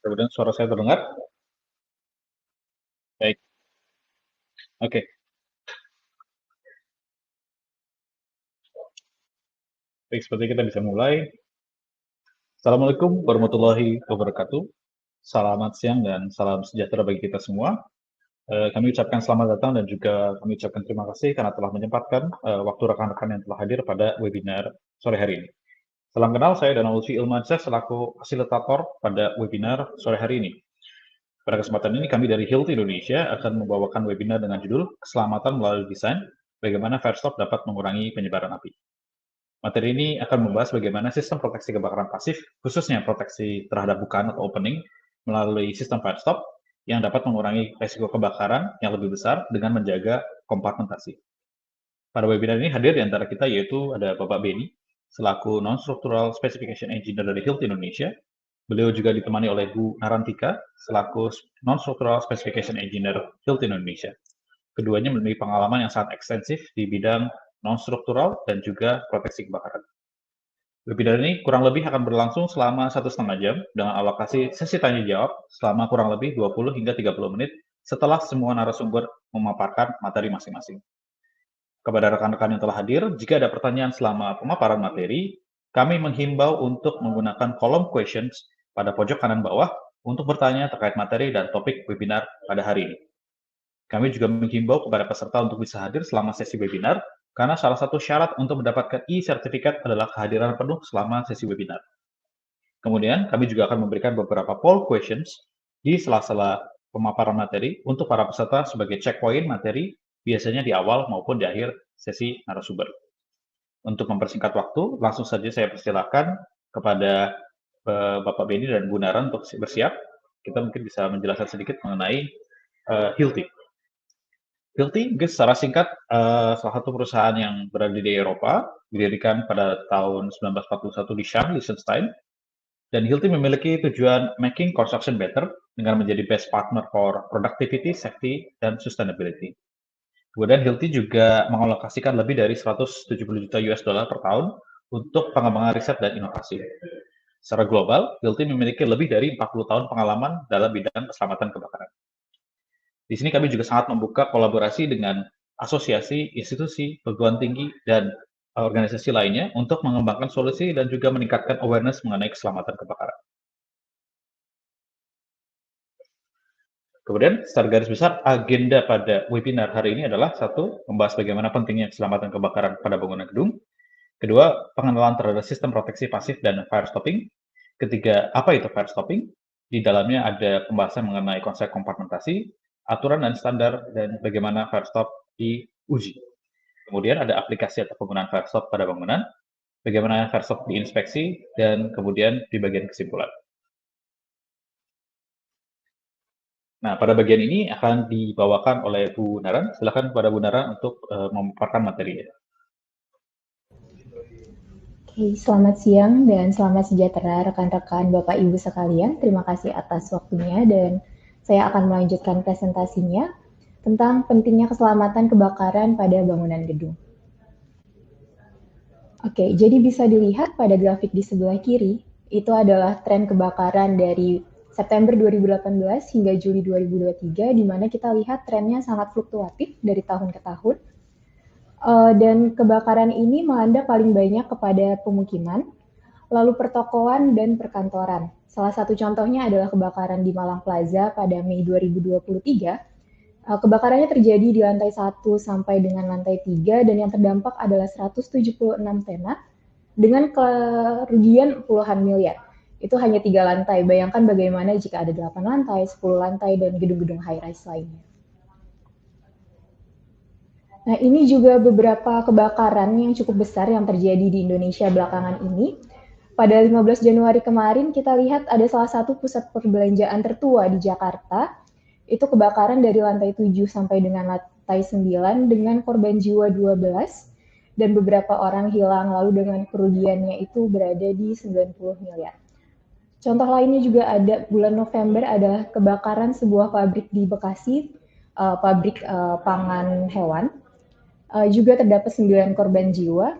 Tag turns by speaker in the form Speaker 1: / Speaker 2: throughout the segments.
Speaker 1: Kemudian suara saya terdengar? Baik, oke. Baik, seperti kita bisa mulai. Assalamualaikum warahmatullahi wabarakatuh. Selamat siang dan salam sejahtera bagi kita semua. Kami ucapkan selamat datang dan juga kami ucapkan terima kasih karena telah menyempatkan waktu rekan-rekan yang telah hadir pada webinar sore hari ini. Salam kenal, saya Danang Lutfi Ilmansyah selaku fasilitator pada webinar sore hari ini. Pada kesempatan ini kami dari Hilti Indonesia akan membawakan webinar dengan judul Keselamatan Melalui Desain, Bagaimana Firestop Dapat Mengurangi Penyebaran Api. Materi ini akan membahas bagaimana sistem proteksi kebakaran pasif, khususnya proteksi terhadap bukaan atau opening, melalui sistem firestop yang dapat mengurangi risiko kebakaran yang lebih besar dengan menjaga kompartmentasi. Pada webinar ini hadir di antara kita yaitu ada Bapak Beni, selaku Non-Structural Specification Engineer dari Hilti Indonesia. Beliau juga ditemani oleh Bu Narantika, selaku Non-Structural Specification Engineer Hilti Indonesia. Keduanya memiliki pengalaman yang sangat ekstensif di bidang non-struktural dan juga proteksi kebakaran. Webinar ini kurang lebih akan berlangsung selama 1,5 jam dengan alokasi sesi tanya-jawab selama kurang lebih 20 hingga 30 menit setelah semua narasumber memaparkan materi masing-masing. Kepada rekan-rekan yang telah hadir, jika ada pertanyaan selama pemaparan materi, kami menghimbau untuk menggunakan kolom questions pada pojok kanan bawah untuk bertanya terkait materi dan topik webinar pada hari ini. Kami juga menghimbau kepada peserta untuk bisa hadir selama sesi webinar, karena salah satu syarat untuk mendapatkan e-sertifikat adalah kehadiran penuh selama sesi webinar. Kemudian, kami juga akan memberikan beberapa poll questions di sela-sela pemaparan materi untuk para peserta sebagai checkpoint materi, biasanya di awal maupun di akhir sesi narasumber. Untuk mempersingkat waktu, langsung saja saya persilakan kepada Bapak Beni dan Bu Nara untuk bersiap. Kita mungkin bisa menjelaskan sedikit mengenai Hilti. Hilti secara singkat salah satu perusahaan yang berada di Eropa, didirikan pada tahun 1941 di Scharn, Liechtenstein, dan Hilti memiliki tujuan making construction better dengan menjadi best partner for productivity, safety, dan sustainability. Kemudian Hilti juga mengalokasikan lebih dari 170 juta US dollar per tahun untuk pengembangan riset dan inovasi. Secara global, Hilti memiliki lebih dari 40 tahun pengalaman dalam bidang keselamatan kebakaran. Di sini kami juga sangat membuka kolaborasi dengan asosiasi, institusi, perguruan tinggi, dan organisasi lainnya untuk mengembangkan solusi dan juga meningkatkan awareness mengenai keselamatan kebakaran. Kemudian, secara garis besar, agenda pada webinar hari ini adalah satu, membahas bagaimana pentingnya keselamatan kebakaran pada bangunan gedung. Kedua, pengenalan terhadap sistem proteksi pasif dan fire stopping. Ketiga, apa itu fire stopping? Di dalamnya ada pembahasan mengenai konsep kompartmentasi, aturan dan standar, dan bagaimana fire stop diuji. Kemudian ada aplikasi atau penggunaan fire stop pada bangunan, bagaimana fire stop diinspeksi, dan kemudian di bagian kesimpulan. Nah, pada bagian ini akan dibawakan oleh Bu Nara. Silakan kepada Bu Nara untuk memaparkan materinya.
Speaker 2: Oke, selamat siang dan selamat sejahtera rekan-rekan Bapak Ibu sekalian. Terima kasih atas waktunya dan saya akan melanjutkan presentasinya tentang pentingnya keselamatan kebakaran pada bangunan gedung. Oke, jadi bisa dilihat pada grafik di sebelah kiri, itu adalah tren kebakaran dari September 2018 hingga Juli 2023, di mana kita lihat trennya sangat fluktuatif dari tahun ke tahun. Dan kebakaran ini melanda paling banyak kepada pemukiman, lalu pertokoan dan perkantoran. Salah satu contohnya adalah kebakaran di Malang Plaza pada Mei 2023. Kebakarannya terjadi di lantai 1 sampai dengan lantai 3 dan yang terdampak adalah 176 tenan dengan kerugian puluhan miliar. Itu hanya 3 lantai. Bayangkan bagaimana jika ada 8 lantai, 10 lantai, dan gedung-gedung high-rise lainnya. Nah, ini juga beberapa kebakaran yang cukup besar yang terjadi di Indonesia belakangan ini. Pada 15 Januari kemarin, kita lihat ada salah satu pusat perbelanjaan tertua di Jakarta. Itu kebakaran dari lantai 7 sampai dengan lantai 9 dengan korban jiwa 12 dan beberapa orang hilang, lalu dengan kerugiannya itu berada di 90 miliar. Contoh lainnya juga ada bulan November adalah kebakaran sebuah pabrik di Bekasi, pabrik pangan hewan. Juga terdapat 9 korban jiwa.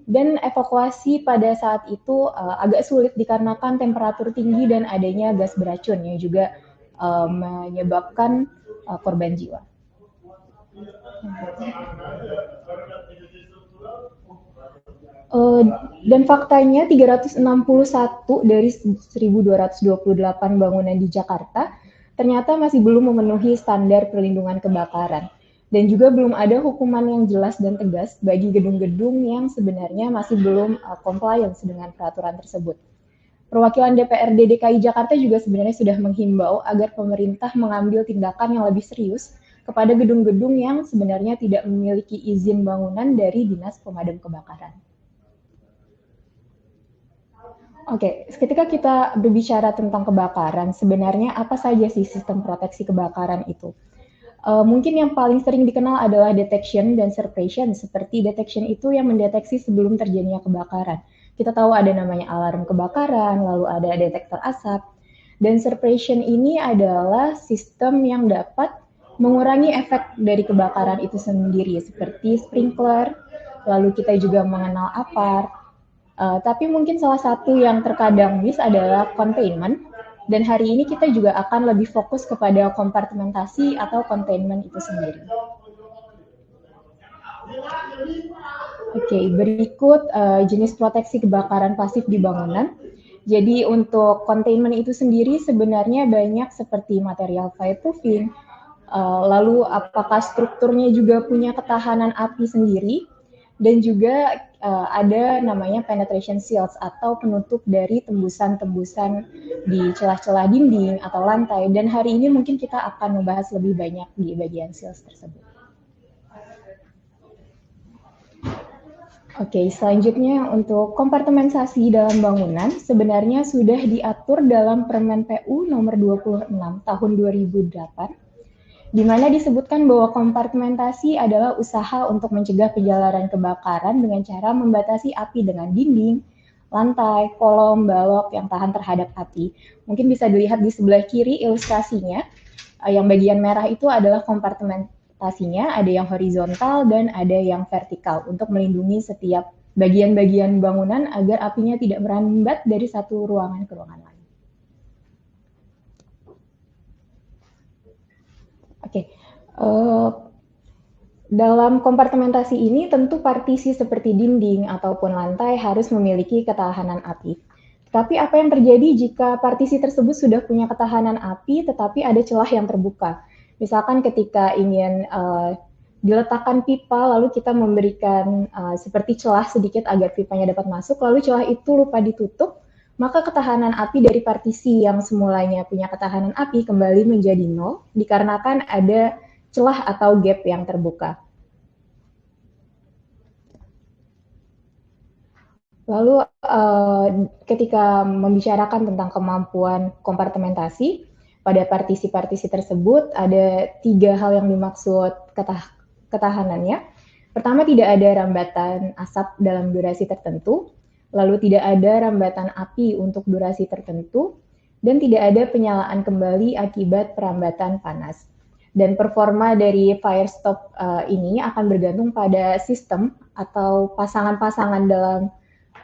Speaker 2: Dan evakuasi pada saat itu agak sulit dikarenakan temperatur tinggi dan adanya gas beracun yang juga menyebabkan korban jiwa. Dan faktanya 361 dari 1.228 bangunan di Jakarta ternyata masih belum memenuhi standar perlindungan kebakaran. Dan juga belum ada hukuman yang jelas dan tegas bagi gedung-gedung yang sebenarnya masih belum compliance dengan peraturan tersebut. Perwakilan DPRD DKI Jakarta juga sebenarnya sudah menghimbau agar pemerintah mengambil tindakan yang lebih serius kepada gedung-gedung yang sebenarnya tidak memiliki izin bangunan dari Dinas Pemadam Kebakaran. Oke, ketika kita berbicara tentang kebakaran, sebenarnya apa saja sih sistem proteksi kebakaran itu? Mungkin yang paling sering dikenal adalah detection dan suppression. Seperti detection itu yang mendeteksi sebelum terjadinya kebakaran. Kita tahu ada namanya alarm kebakaran, lalu ada detektor asap. Dan suppression ini adalah sistem yang dapat mengurangi efek dari kebakaran itu sendiri, seperti sprinkler, lalu kita juga mengenal APAR. Tapi mungkin salah satu yang terkadang miss adalah containment. Dan hari ini kita juga akan lebih fokus kepada kompartementasi atau containment itu sendiri. Oke, berikut jenis proteksi kebakaran pasif di bangunan. Jadi untuk containment itu sendiri sebenarnya banyak seperti material fireproofing, lalu apakah strukturnya juga punya ketahanan api sendiri, dan juga ada namanya penetration seals atau penutup dari tembusan-tembusan di celah-celah dinding atau lantai. Dan hari ini mungkin kita akan membahas lebih banyak di bagian seals tersebut. Oke, selanjutnya untuk kompartementasi dalam bangunan sebenarnya sudah diatur dalam Permen PU nomor 26 tahun 2008, di mana disebutkan bahwa kompartementasi adalah usaha untuk mencegah penjalaran kebakaran dengan cara membatasi api dengan dinding, lantai, kolom, balok yang tahan terhadap api. Mungkin bisa dilihat di sebelah kiri ilustrasinya, yang bagian merah itu adalah kompartementasinya, ada yang horizontal dan ada yang vertikal untuk melindungi setiap bagian-bagian bangunan agar apinya tidak merambat dari satu ruangan ke ruangan lain. Oke, dalam kompartementasi ini tentu partisi seperti dinding ataupun lantai harus memiliki ketahanan api. Tapi apa yang terjadi jika partisi tersebut sudah punya ketahanan api tetapi ada celah yang terbuka? Misalkan ketika ingin diletakkan pipa lalu kita memberikan seperti celah sedikit agar pipanya dapat masuk, lalu celah itu lupa ditutup, maka ketahanan api dari partisi yang semulanya punya ketahanan api kembali menjadi nol dikarenakan ada celah atau gap yang terbuka. Lalu ketika membicarakan tentang kemampuan kompartementasi, pada partisi-partisi tersebut ada 3 hal yang dimaksud ketahanannya. Pertama, tidak ada rambatan asap dalam durasi tertentu. Lalu tidak ada rambatan api untuk durasi tertentu, dan tidak ada penyalaan kembali akibat perambatan panas. Dan performa dari fire stop ini akan bergantung pada sistem atau pasangan-pasangan dalam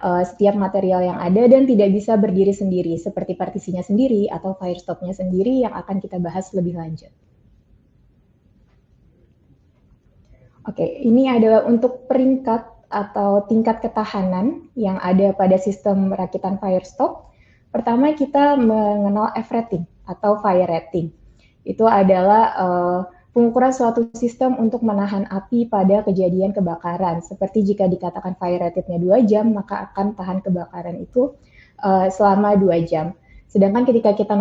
Speaker 2: setiap material yang ada dan tidak bisa berdiri sendiri, seperti partisinya sendiri atau fire stopnya sendiri yang akan kita bahas lebih lanjut. Oke, ini adalah untuk peringkat atau tingkat ketahanan yang ada pada sistem rakitan fire stop. Pertama kita mengenal F-rating atau fire rating. Itu adalah pengukuran suatu sistem untuk menahan api pada kejadian kebakaran. Seperti jika dikatakan fire rating-nya 2 jam, maka akan tahan kebakaran itu selama 2 jam. Sedangkan ketika kita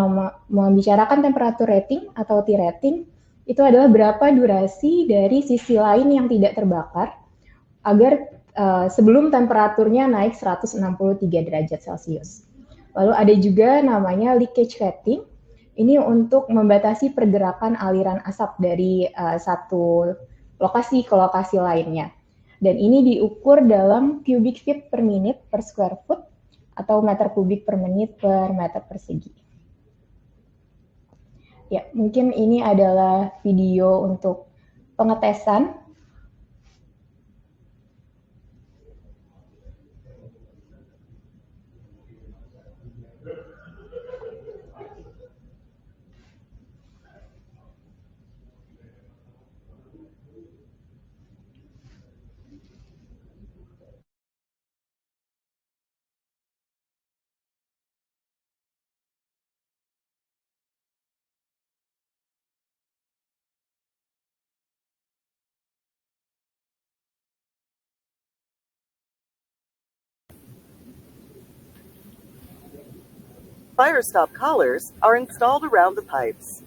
Speaker 2: membicarakan temperatur rating atau T rating, itu adalah berapa durasi dari sisi lain yang tidak terbakar agar sebelum temperaturnya naik 163 derajat Celcius. Lalu ada juga namanya leakage rating. Ini untuk membatasi pergerakan aliran asap dari satu lokasi ke lokasi lainnya. Dan ini diukur dalam cubic feet per minute per square foot atau meter kubik per menit per meter persegi. Ya, mungkin ini adalah video untuk pengetesan.
Speaker 3: fire stop collars are installed around the pipes.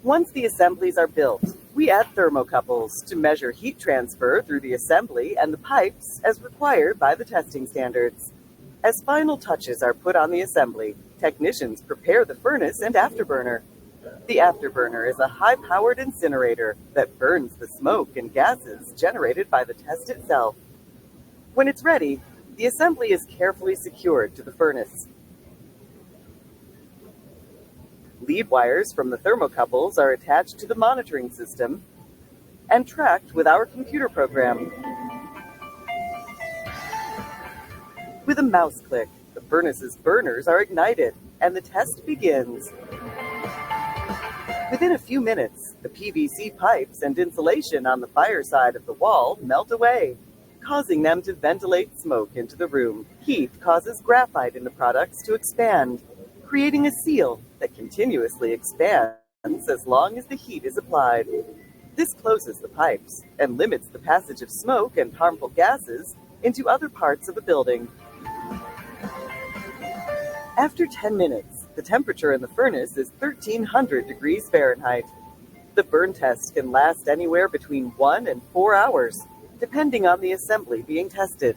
Speaker 3: Once the assemblies are built, we add thermocouples to measure heat transfer through the assembly and the pipes as required by the testing standards. As final touches are put on the assembly, technicians prepare the furnace and afterburner. The afterburner is a high-powered incinerator that burns the smoke and gases generated by the test itself. When it's ready, the assembly is carefully secured to the furnace. Lead wires from the thermocouples are attached to the monitoring system and tracked with our computer program. With a mouse click, the furnace's burners are ignited and the test begins. Within a few minutes, the PVC pipes and insulation on the fire side of the wall melt away, causing them to ventilate smoke into the room. Heat causes graphite in the products to expand, creating a seal that continuously expands as long as the heat is applied. This closes the pipes and limits the passage of smoke and harmful gases into other parts of the building. After 10 minutes, the temperature in the furnace is 1300 degrees Fahrenheit. The burn test can last anywhere between 1 and 4 hours, depending on the assembly being tested.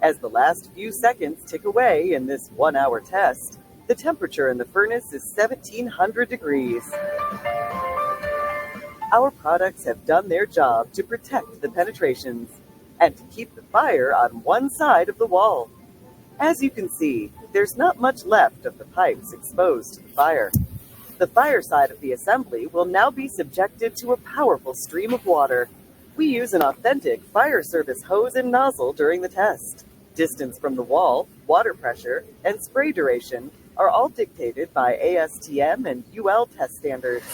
Speaker 3: As the last few seconds tick away in this 1-hour test, the temperature in the furnace is 1700 degrees. Our products have done their job to protect the penetrations and to keep the fire on one side of the wall. As you can see, there's not much left of the pipes exposed to the fire. The fire side of the assembly will now be subjected to a powerful stream of water. We use an authentic fire service hose and nozzle during the test. Distance from the wall, water pressure, and spray duration are all dictated by ASTM and UL test standards.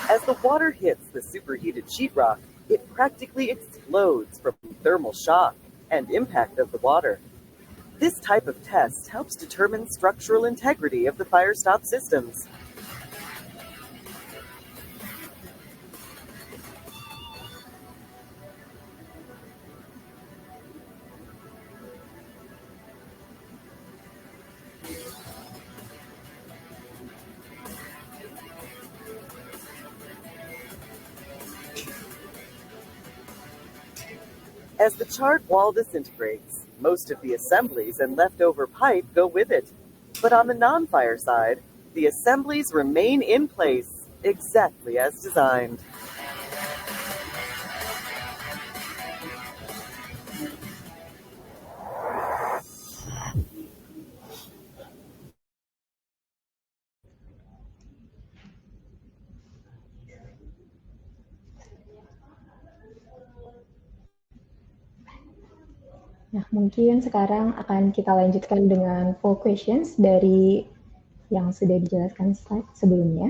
Speaker 3: As the water hits the superheated sheetrock, it practically explodes from thermal shock and impact of the water. This type of test helps determine structural integrity of the fire stop systems. As the charred wall disintegrates, most of the assemblies and leftover pipe go with it. But on the non-fire side, the assemblies remain in place exactly as designed.
Speaker 2: Nah, mungkin sekarang akan kita lanjutkan dengan poll questions dari yang sudah dijelaskan slide sebelumnya.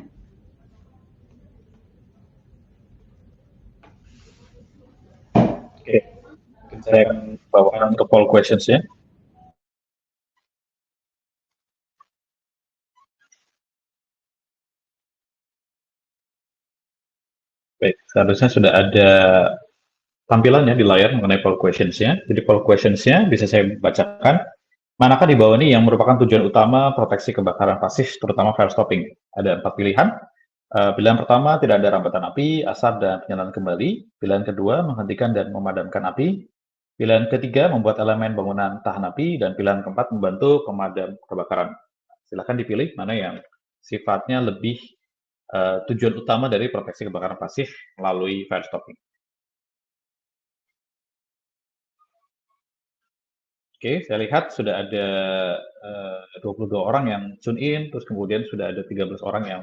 Speaker 1: Oke, saya akan bawakan ke poll questions ya. Baik, seharusnya sudah ada tampilannya di layar mengenai poll questions-nya. Jadi poll questions-nya bisa saya bacakan. Manakah di bawah ini yang merupakan tujuan utama proteksi kebakaran pasif, terutama fire stopping? Ada 4 pilihan. Pilihan pertama, tidak ada rambatan api, asap, dan penyalaan kembali. Pilihan kedua, menghentikan dan memadamkan api. Pilihan ketiga, membuat elemen bangunan tahan api. Dan pilihan keempat, membantu pemadam kebakaran. Silakan dipilih mana yang sifatnya lebih tujuan utama dari proteksi kebakaran pasif melalui fire stopping. Oke, saya lihat sudah ada 22 orang yang tune in, terus kemudian sudah ada 13 orang yang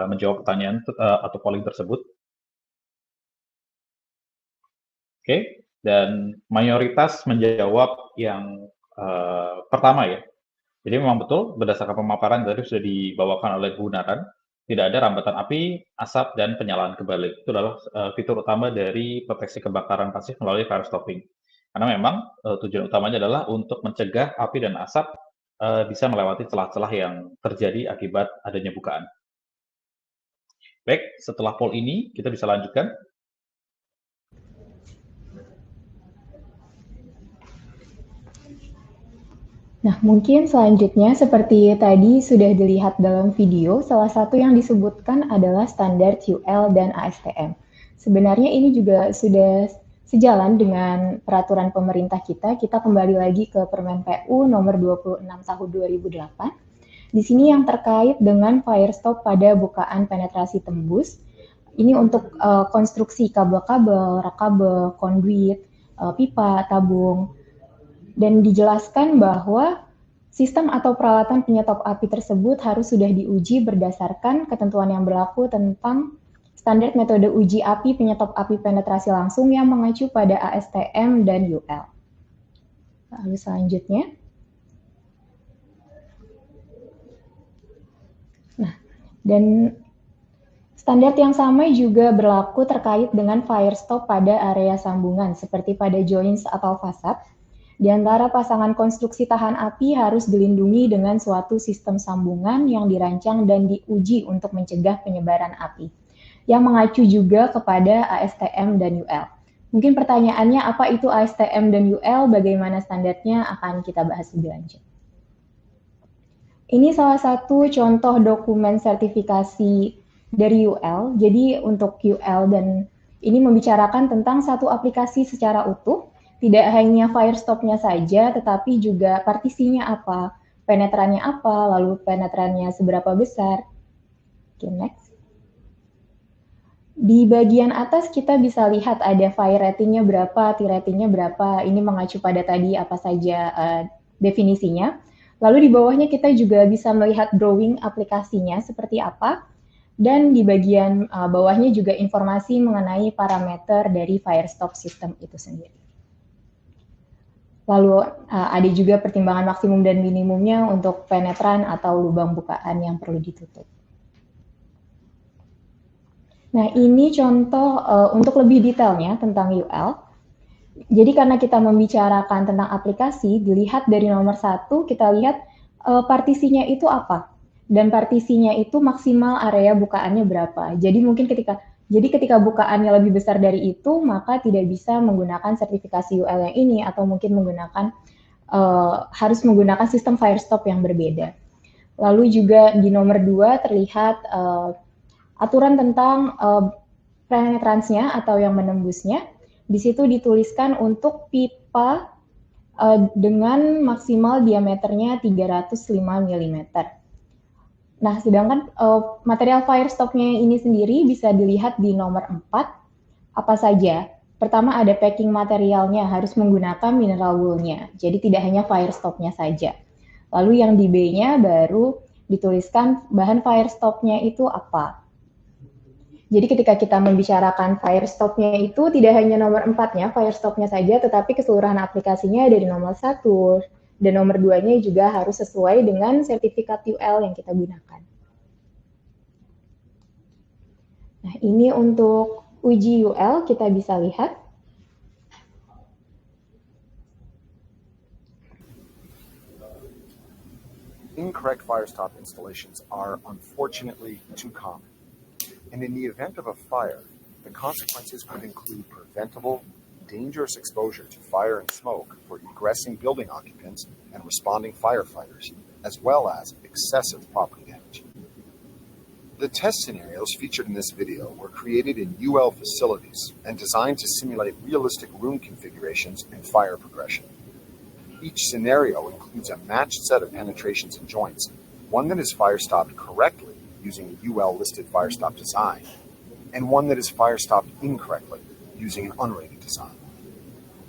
Speaker 1: menjawab pertanyaan atau polling tersebut. Oke, dan mayoritas menjawab yang pertama ya. Jadi memang betul berdasarkan pemaparan tadi sudah dibawakan oleh Bu Naran, tidak ada rambatan api, asap, dan penyalaan kembali. Itu adalah fitur utama dari proteksi kebakaran pasif melalui fire stopping. Karena memang tujuan utamanya adalah untuk mencegah api dan asap bisa melewati celah-celah yang terjadi akibat adanya bukaan. Baik, setelah poll ini kita bisa lanjutkan.
Speaker 2: Nah, mungkin selanjutnya seperti tadi sudah dilihat dalam video, salah satu yang disebutkan adalah standar UL dan ASTM. Sebenarnya ini juga sudah sejalan dengan peraturan pemerintah kita. Kita kembali lagi ke Permen PU nomor 26 tahun 2008. Di sini yang terkait dengan fire stop pada bukaan penetrasi tembus. Ini untuk konstruksi kabel-kabel, rak kabel, konduit, pipa, tabung, dan dijelaskan bahwa sistem atau peralatan penyetop api tersebut harus sudah diuji berdasarkan ketentuan yang berlaku tentang standar metode uji api penyetop api penetrasi langsung yang mengacu pada ASTM dan UL. Lalu selanjutnya. Nah, dan standar yang sama juga berlaku terkait dengan fire stop pada area sambungan, seperti pada joints atau fasad. Di antara pasangan konstruksi tahan api harus dilindungi dengan suatu sistem sambungan yang dirancang dan diuji untuk mencegah penyebaran api, yang mengacu juga kepada ASTM dan UL. Mungkin pertanyaannya apa itu ASTM dan UL, bagaimana standarnya akan kita bahas lebih lanjut. Ini salah satu contoh dokumen sertifikasi dari UL. Jadi untuk UL dan ini membicarakan tentang satu aplikasi secara utuh, tidak hanya fire stop-nya saja, tetapi juga partisinya apa, penetrannya apa, lalu penetrannya seberapa besar. Oke, next. Di bagian atas kita bisa lihat ada fire ratingnya berapa, T-ratingnya berapa. Ini mengacu pada tadi apa saja definisinya. Lalu di bawahnya kita juga bisa melihat drawing aplikasinya seperti apa. Dan di bagian bawahnya juga informasi mengenai parameter dari fire stop system itu sendiri. Lalu ada juga pertimbangan maksimum dan minimumnya untuk penetran atau lubang bukaan yang perlu ditutup. Nah, ini contoh untuk lebih detailnya tentang UL. Jadi karena kita membicarakan tentang aplikasi, dilihat dari nomor 1, kita lihat partisinya itu apa. Dan partisinya itu maksimal area bukaannya berapa. Jadi mungkin ketika bukaannya lebih besar dari itu, maka tidak bisa menggunakan sertifikasi UL yang ini, atau mungkin harus menggunakan sistem fire stop yang berbeda. Lalu juga di nomor 2 terlihat aturan tentang penetransnya atau yang menembusnya. Di situ dituliskan untuk pipa dengan maksimal diameternya 305 mm. Nah, sedangkan material fire stop-nya ini sendiri bisa dilihat di nomor 4, apa saja. Pertama ada packing materialnya, harus menggunakan mineral wool-nya, jadi tidak hanya fire stop-nya saja. Lalu yang di B-nya baru dituliskan bahan fire stop-nya itu apa. Jadi ketika kita membicarakan fire stop-nya itu tidak hanya nomor 4-nya, fire stop-nya saja, tetapi keseluruhan aplikasinya dari nomor 1, dan nomor 2-nya juga harus sesuai dengan sertifikat UL yang kita gunakan. Nah, ini untuk uji UL kita bisa lihat.
Speaker 4: Incorrect fire stop installations are unfortunately too common. And in the event of a fire, the consequences could include preventable, dangerous exposure to fire and smoke for egressing building occupants and responding firefighters, as well as excessive property damage. The test scenarios featured in this video were created in UL facilities and designed to simulate realistic room configurations and fire progression. Each scenario includes a matched set of penetrations and joints, one that is fire-stopped correctly using a UL-listed fire stop design, and one that is fire stopped incorrectly using an unrated design.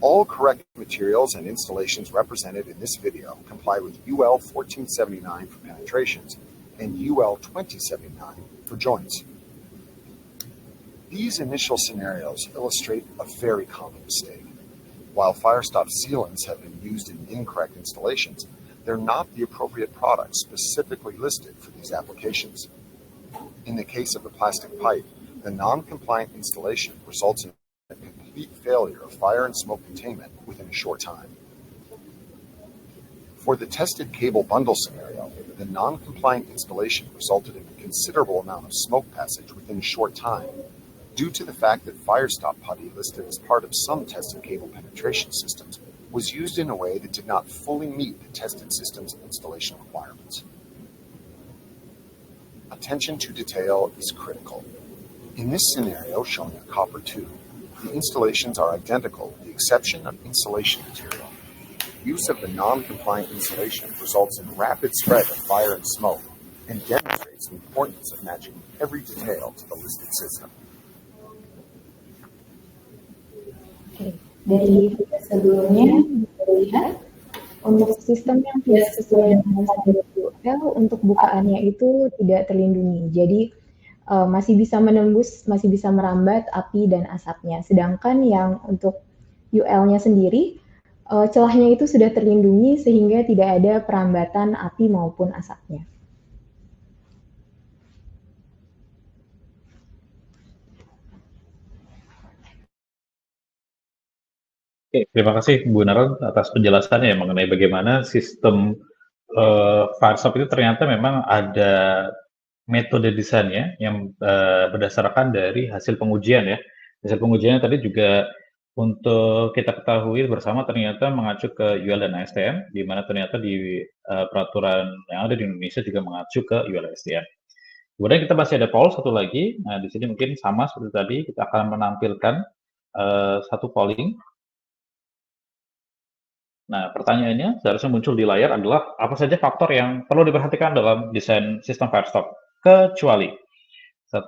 Speaker 4: All correct materials and installations represented in this video comply with UL 1479 for penetrations and UL 2079 for joints. These initial scenarios illustrate a very common mistake. While fire stop sealants have been used in incorrect installations, they're not the appropriate products specifically listed for these applications. In the case of the plastic pipe, the non-compliant installation results in a complete failure of fire and smoke containment within a short time. For the tested cable bundle scenario, the non-compliant installation resulted in a considerable amount of smoke passage within a short time due to the fact that fire stop putty listed as part of some tested cable penetration systems was used in a way that did not fully meet the tested system's installation requirements. Attention to detail is critical. In this scenario, showing a copper tube, the installations are identical with the exception of insulation material. Use of the non-compliant insulation results in rapid spread of fire and smoke and demonstrates the importance of matching every detail to the listed system.
Speaker 2: Oke, dari video sebelumnya bisa dilihat untuk sistem yang tidak sesuai dengan standar UL untuk bukaannya itu tidak terlindungi. Jadi masih bisa menembus, masih bisa merambat api dan asapnya. Sedangkan yang untuk UL-nya sendiri, celahnya itu sudah terlindungi sehingga tidak ada perambatan api maupun asapnya.
Speaker 1: Oke, terima kasih Bu Naron atas penjelasannya ya mengenai bagaimana sistem Firestop itu ternyata memang ada metode desainnya yang berdasarkan dari hasil pengujian ya. Hasil pengujiannya tadi juga untuk kita ketahui bersama ternyata mengacu ke UL dan ASTM, di mana ternyata di peraturan yang ada di Indonesia juga mengacu ke UL ASTM. Kemudian kita masih ada poll satu lagi. Nah, di sini mungkin sama seperti tadi, kita akan menampilkan satu polling. Nah, pertanyaannya seharusnya muncul di layar adalah apa saja faktor yang perlu diperhatikan dalam desain sistem Firestop, kecuali 1.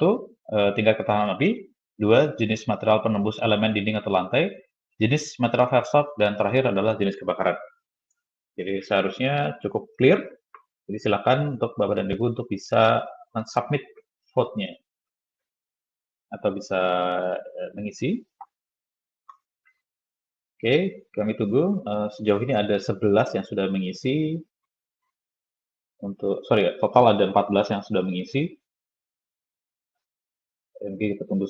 Speaker 1: Tingkat ketahanan api, 2. Jenis material penembus elemen dinding atau lantai, jenis material Firestop, dan terakhir adalah jenis kebakaran. Jadi seharusnya cukup clear. Jadi silakan untuk Bapak dan Ibu untuk bisa men-submit vote-nya atau bisa mengisi. Oke, kami tunggu. Sejauh ini ada 11 yang sudah mengisi. Total ada 14 yang sudah mengisi. Mungkin kita tunggu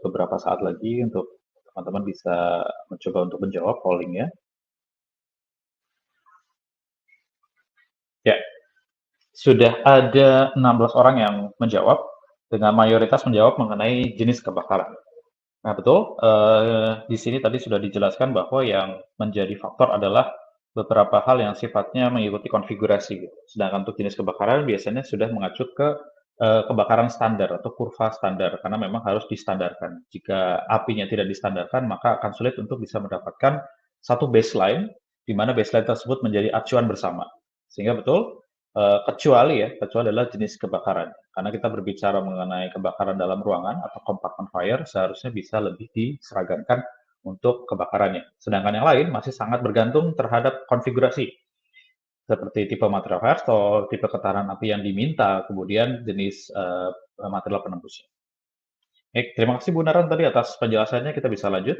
Speaker 1: beberapa saat lagi untuk teman-teman bisa mencoba untuk menjawab pollingnya. Ya, sudah ada 16 orang yang menjawab, dengan mayoritas menjawab mengenai jenis kebakaran. Nah, betul. Di sini tadi sudah dijelaskan bahwa yang menjadi faktor adalah beberapa hal yang sifatnya mengikuti konfigurasi. Sedangkan untuk jenis kebakaran biasanya sudah mengacu ke kebakaran standar atau kurva standar, karena memang harus distandarkan. Jika apinya tidak distandarkan, maka akan sulit untuk bisa mendapatkan satu baseline, di mana baseline tersebut menjadi acuan bersama. Sehingga betul, kecuali adalah jenis kebakaran. Karena kita berbicara mengenai kebakaran dalam ruangan atau compartment fire, seharusnya bisa lebih diseragamkan untuk kebakarannya. Sedangkan yang lain masih sangat bergantung terhadap konfigurasi, seperti tipe material Firestop, tipe ketahanan api yang diminta, kemudian jenis material penembusnya. Terima kasih Bu Naron tadi atas penjelasannya, kita bisa lanjut.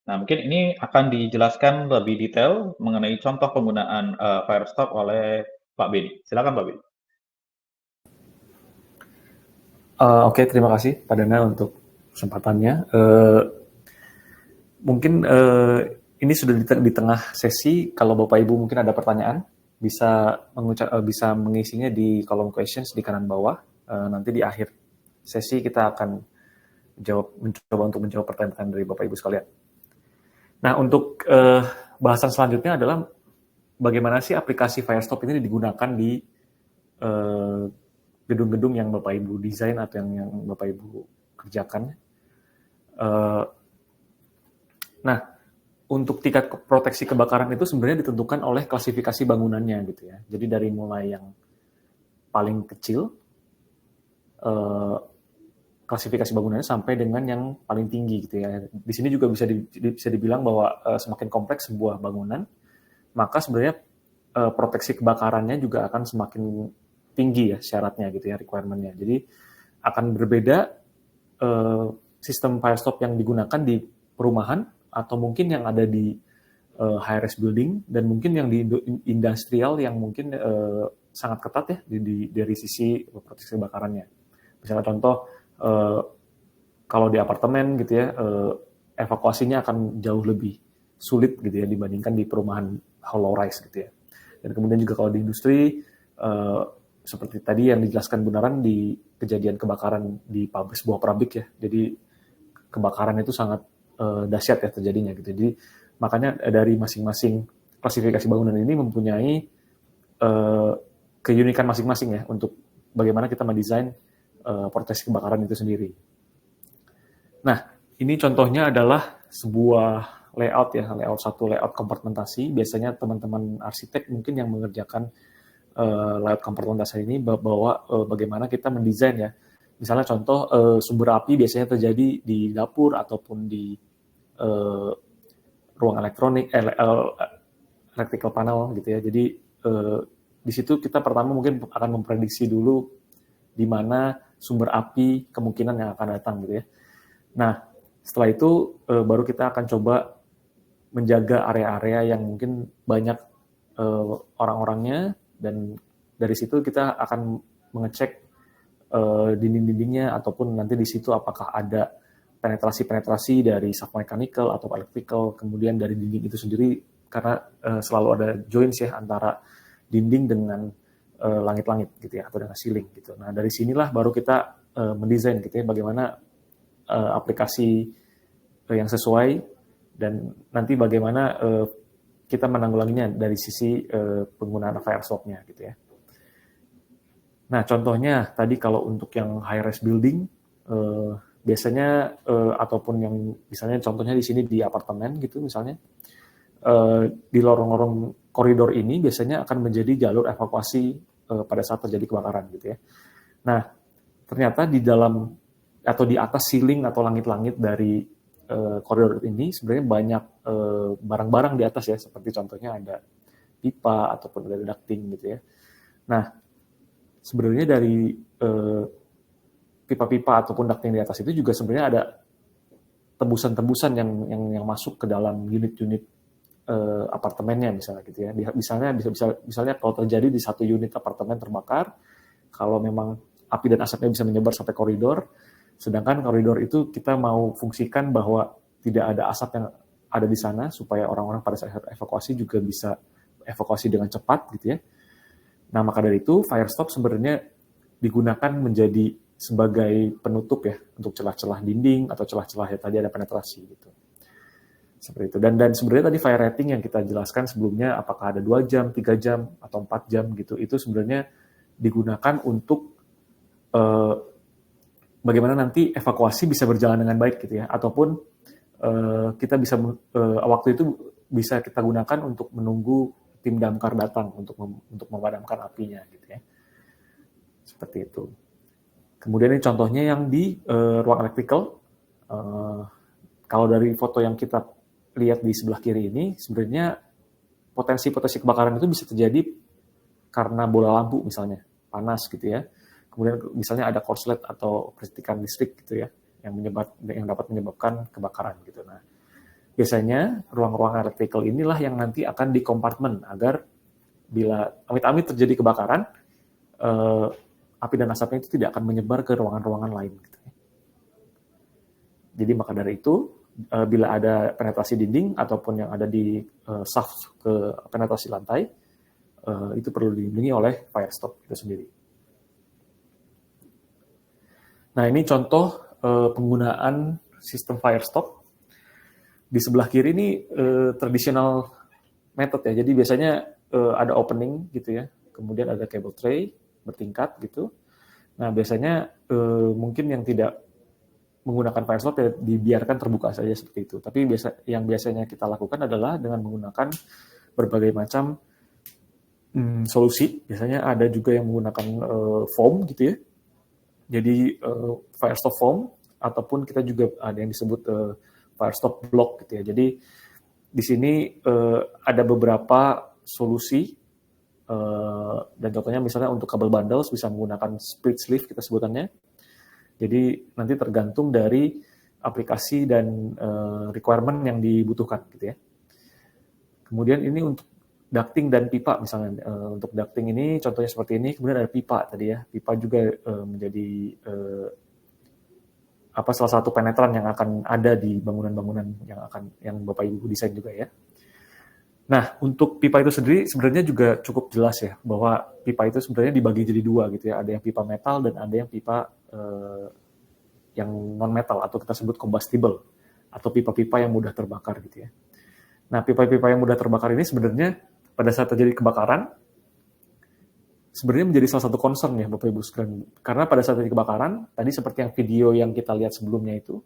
Speaker 1: Nah, mungkin ini akan dijelaskan lebih detail mengenai contoh penggunaan Firestop oleh Pak Beni. Silakan Pak Beni.
Speaker 5: Oke, terima kasih Pak Dana untuk kesempatannya. Mungkin ini sudah di tengah sesi. Kalau Bapak Ibu mungkin ada pertanyaan, bisa mengisinya di kolom questions di kanan bawah. Nanti di akhir sesi kita akan mencoba untuk menjawab pertanyaan dari Bapak Ibu sekalian. Nah, untuk bahasan selanjutnya adalah bagaimana sih aplikasi Firestop ini digunakan di gedung-gedung yang Bapak Ibu desain atau yang Bapak Ibu kerjakan. Nah, untuk tingkat proteksi kebakaran itu sebenarnya ditentukan oleh klasifikasi bangunannya gitu ya. Jadi dari mulai yang paling kecil, klasifikasi bangunannya sampai dengan yang paling tinggi gitu ya. Di sini juga bisa dibilang bahwa semakin kompleks sebuah bangunan, maka sebenarnya proteksi kebakarannya juga akan semakin tinggi ya syaratnya gitu ya, requirement-nya. Jadi akan berbeda sistem Firestop yang digunakan di perumahan atau mungkin yang ada di high-rise building dan mungkin yang di industrial yang mungkin sangat ketat ya dari sisi proteksi kebakarannya. Misalnya contoh, kalau di apartemen gitu ya, evakuasinya akan jauh lebih sulit gitu ya dibandingkan di perumahan low rise gitu ya. Dan kemudian juga kalau di industri, seperti tadi yang dijelaskan benaran di kejadian kebakaran di sebuah pabrik ya. Jadi kebakaran itu sangat dahsyat ya terjadinya gitu. Jadi makanya dari masing-masing klasifikasi bangunan ini mempunyai keunikan masing-masing ya untuk bagaimana kita mendesain proteksi kebakaran itu sendiri. Nah, ini contohnya adalah sebuah layout ya, layout kompartementasi. Biasanya teman-teman arsitek mungkin yang mengerjakan layout kompartementasi ini bahwa bagaimana kita mendesain ya. Misalnya contoh sumber api biasanya terjadi di dapur ataupun di ruang elektronik, electrical panel gitu ya. Jadi di situ kita pertama mungkin akan memprediksi dulu di mana sumber api kemungkinan yang akan datang gitu ya. Nah, setelah itu baru kita akan coba menjaga area-area yang mungkin banyak orang-orangnya, dan dari situ kita akan mengecek dinding-dindingnya ataupun nanti di situ apakah ada penetrasi dari submechanical atau electrical, kemudian dari dinding itu sendiri karena selalu ada joints ya antara dinding dengan langit-langit gitu ya atau dengan ceiling gitu. Nah, dari sinilah baru kita mendesain gitu ya bagaimana aplikasi yang sesuai dan nanti bagaimana kita menanggulanginya dari sisi penggunaan firestop-nya gitu ya. Nah, contohnya tadi kalau untuk yang high-rise building, biasanya ataupun yang misalnya contohnya di sini di apartemen gitu misalnya, di lorong-lorong koridor ini biasanya akan menjadi jalur evakuasi pada saat terjadi kebakaran gitu ya. Nah, ternyata di dalam atau di atas ceiling atau langit-langit dari koridor ini sebenarnya banyak barang-barang di atas ya, seperti contohnya ada pipa ataupun ada ducting gitu ya. Nah, sebenarnya dari pipa-pipa ataupun ducting di atas itu juga sebenarnya ada tembusan-tembusan yang masuk ke dalam unit-unit apartemennya misalnya gitu ya. Misalnya kalau terjadi di satu unit apartemen terbakar, kalau memang api dan asapnya bisa menyebar sampai koridor, sedangkan koridor itu kita mau fungsikan bahwa tidak ada asap yang ada di sana supaya orang-orang pada saat evakuasi juga bisa evakuasi dengan cepat gitu ya. Nah, maka dari itu firestop sebenarnya digunakan menjadi sebagai penutup ya untuk celah-celah dinding atau celah-celah yang tadi ada penetrasi gitu. Seperti itu. Dan sebenarnya tadi fire rating yang kita jelaskan sebelumnya apakah ada 2 jam, 3 jam atau 4 jam gitu, itu sebenarnya digunakan untuk bagaimana nanti evakuasi bisa berjalan dengan baik gitu ya, ataupun kita bisa waktu itu bisa kita gunakan untuk menunggu tim damkar datang untuk memadamkan apinya gitu ya. Seperti itu. Kemudian ini contohnya yang di ruang electrical. Kalau dari foto yang kita lihat di sebelah kiri ini, sebenarnya potensi kebakaran itu bisa terjadi karena bola lampu misalnya, panas gitu ya. Kemudian misalnya ada korslet atau percikan listrik gitu ya, yang dapat menyebabkan kebakaran gitu. Nah, biasanya ruang-ruang electrical inilah yang nanti akan dikompartmen agar bila amit-amit terjadi kebakaran, api dan asapnya itu tidak akan menyebar ke ruangan-ruangan lain. Gitu. Jadi maka dari itu, bila ada penetrasi dinding ataupun yang ada di shaft ke penetrasi lantai, itu perlu dilindungi oleh firestop itu sendiri. Nah, ini contoh penggunaan sistem firestop. Di sebelah kiri ini traditional method ya. Jadi biasanya ada opening gitu ya. Kemudian ada cable tray bertingkat gitu. Nah, biasanya mungkin yang tidak menggunakan firestop ya dibiarkan terbuka saja seperti itu. Tapi yang biasanya kita lakukan adalah dengan menggunakan berbagai macam solusi. Biasanya ada juga yang menggunakan foam gitu ya. Jadi firestop foam ataupun kita juga ada yang disebut firestop block gitu ya. Jadi di sini ada beberapa solusi dan contohnya misalnya untuk kabel bundles bisa menggunakan split sleeve kita sebutannya. Jadi nanti tergantung dari aplikasi dan requirement yang dibutuhkan gitu ya. Kemudian ini untuk ducting dan pipa misalnya. Untuk ducting ini contohnya seperti ini, kemudian ada pipa tadi ya. Pipa juga menjadi salah satu penetran yang akan ada di bangunan-bangunan yang Bapak Ibu desain juga ya. Nah, untuk pipa itu sendiri sebenarnya juga cukup jelas ya bahwa pipa itu sebenarnya dibagi jadi 2 gitu ya. Ada yang pipa metal dan ada yang pipa yang non metal atau kita sebut combustible. atau pipa-pipa yang mudah terbakar gitu ya. Nah, pipa-pipa yang mudah terbakar ini sebenarnya pada saat terjadi kebakaran, sebenarnya menjadi salah satu concern ya Bapak Ibu sekalian. Karena pada saat terjadi kebakaran, tadi seperti yang video yang kita lihat sebelumnya itu,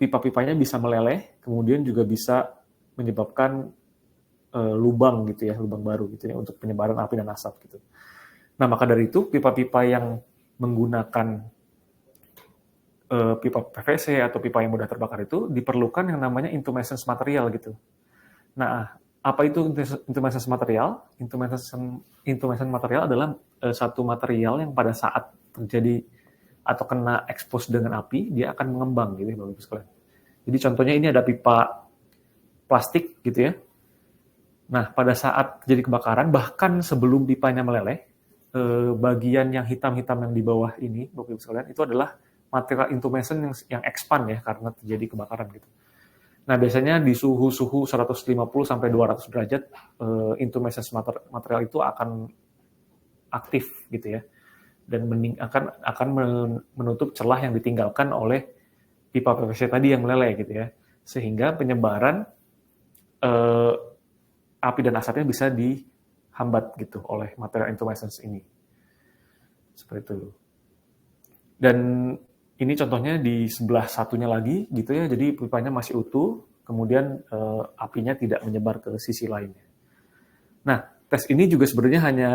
Speaker 5: pipa-pipanya bisa meleleh, kemudian juga bisa menyebabkan lubang gitu ya, lubang baru gitu ya, untuk penyebaran api dan asap gitu. Nah, maka dari itu, pipa-pipa yang menggunakan pipa PVC atau pipa yang mudah terbakar itu diperlukan yang namanya intumescence material gitu. Nah, apa itu intumescence material? Intumescence material adalah satu material yang pada saat terjadi atau kena expose dengan api, dia akan mengembang gitu, Bapak Ibu sekalian. Jadi contohnya ini ada pipa plastik gitu ya. Nah, pada saat terjadi kebakaran, bahkan sebelum pipanya meleleh, bagian yang hitam-hitam yang di bawah ini, Bapak Ibu sekalian, itu adalah material intumescence yang expand ya, karena terjadi kebakaran gitu. Nah, biasanya di suhu 150 sampai 200 derajat, intumescence material itu akan aktif gitu ya, dan akan menutup celah yang ditinggalkan oleh pipa PVC tadi yang meleleh gitu ya, sehingga penyebaran api dan asapnya bisa dihambat gitu oleh material intumescence ini. Seperti itu. Dan ini contohnya di sebelah satunya lagi gitu ya, jadi pipanya masih utuh, kemudian apinya tidak menyebar ke sisi lainnya. Nah, tes ini juga sebenarnya hanya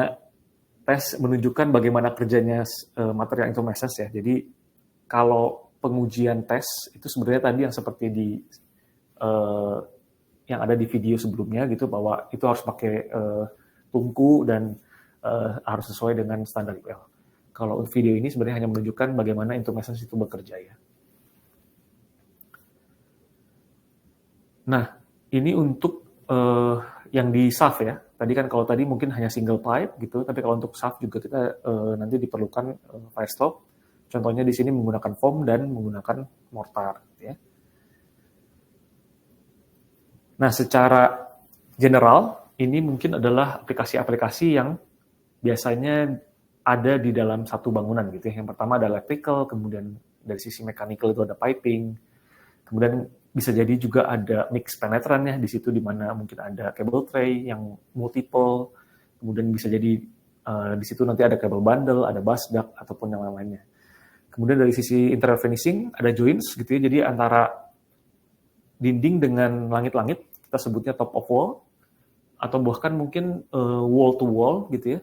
Speaker 5: tes menunjukkan bagaimana kerjanya material intumescence ya. Jadi kalau pengujian tes itu sebenarnya tadi yang seperti yang ada di video sebelumnya gitu, bahwa itu harus pakai tungku dan harus sesuai dengan standar UL. Kalau video ini sebenarnya hanya menunjukkan bagaimana intumescence itu bekerja ya. Nah, ini untuk yang di SAF ya. Tadi kan kalau tadi mungkin hanya single pipe gitu, tapi kalau untuk SAF juga kita nanti diperlukan fire stop. Contohnya di sini menggunakan foam dan menggunakan mortar gitu ya. Nah, secara general ini mungkin adalah aplikasi-aplikasi yang biasanya ada di dalam satu bangunan gitu ya. Yang pertama ada electrical, kemudian dari sisi mechanical itu ada piping, kemudian bisa jadi juga ada mix penetrant ya di situ, di mana mungkin ada cable tray yang multiple, kemudian bisa jadi di situ nanti ada cable bundle, ada bus duct ataupun yang lain-lainnya. Kemudian dari sisi interior finishing ada joints gitu ya, jadi antara dinding dengan langit-langit kita sebutnya top of wall, atau bahkan mungkin wall to wall gitu ya.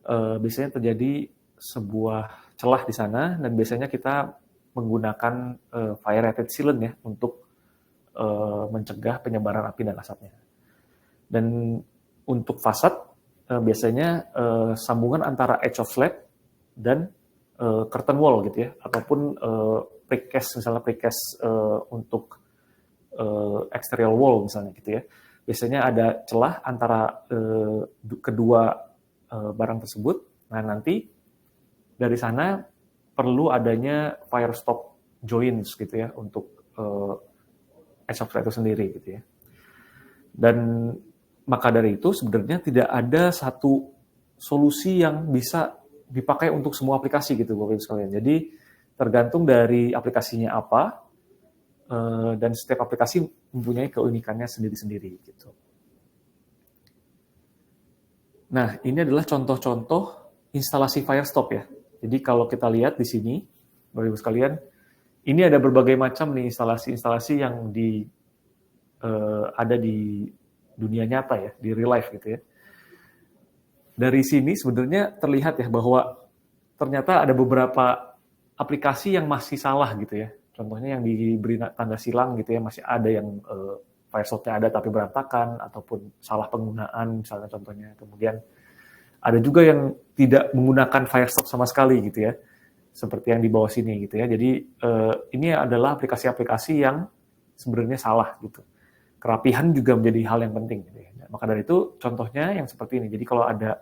Speaker 5: Biasanya terjadi sebuah celah di sana, dan biasanya kita menggunakan fire rated sealant ya untuk mencegah penyebaran api dan asapnya. Dan untuk fasad biasanya sambungan antara edge of slab dan curtain wall gitu ya, ataupun precast, misalnya precast untuk exterior wall misalnya gitu ya. Biasanya ada celah antara kedua barang tersebut. Nah, nanti dari sana perlu adanya fire stop joints gitu ya untuk edge of slab itu sendiri gitu ya. Dan maka dari itu sebenarnya tidak ada satu solusi yang bisa dipakai untuk semua aplikasi gitu Bapak Ibu sekalian. Jadi tergantung dari aplikasinya apa, dan setiap aplikasi mempunyai keunikannya sendiri-sendiri gitu. Nah, ini adalah contoh-contoh instalasi fire stop ya. Jadi kalau kita lihat di sini, Bapak Ibu sekalian, ini ada berbagai macam nih instalasi-instalasi yang ada di dunia nyata ya, di real life gitu ya. Dari sini sebenarnya terlihat ya bahwa ternyata ada beberapa aplikasi yang masih salah gitu ya. Contohnya yang diberi tanda silang gitu ya, masih ada yang fire stop-nya ada tapi berantakan, ataupun salah penggunaan misalnya contohnya. Kemudian ada juga yang tidak menggunakan fire stop sama sekali gitu ya, seperti yang di bawah sini gitu ya. Jadi ini adalah aplikasi-aplikasi yang sebenarnya salah gitu. Kerapihan juga menjadi hal yang penting gitu ya. Maka dari itu contohnya yang seperti ini. Jadi kalau ada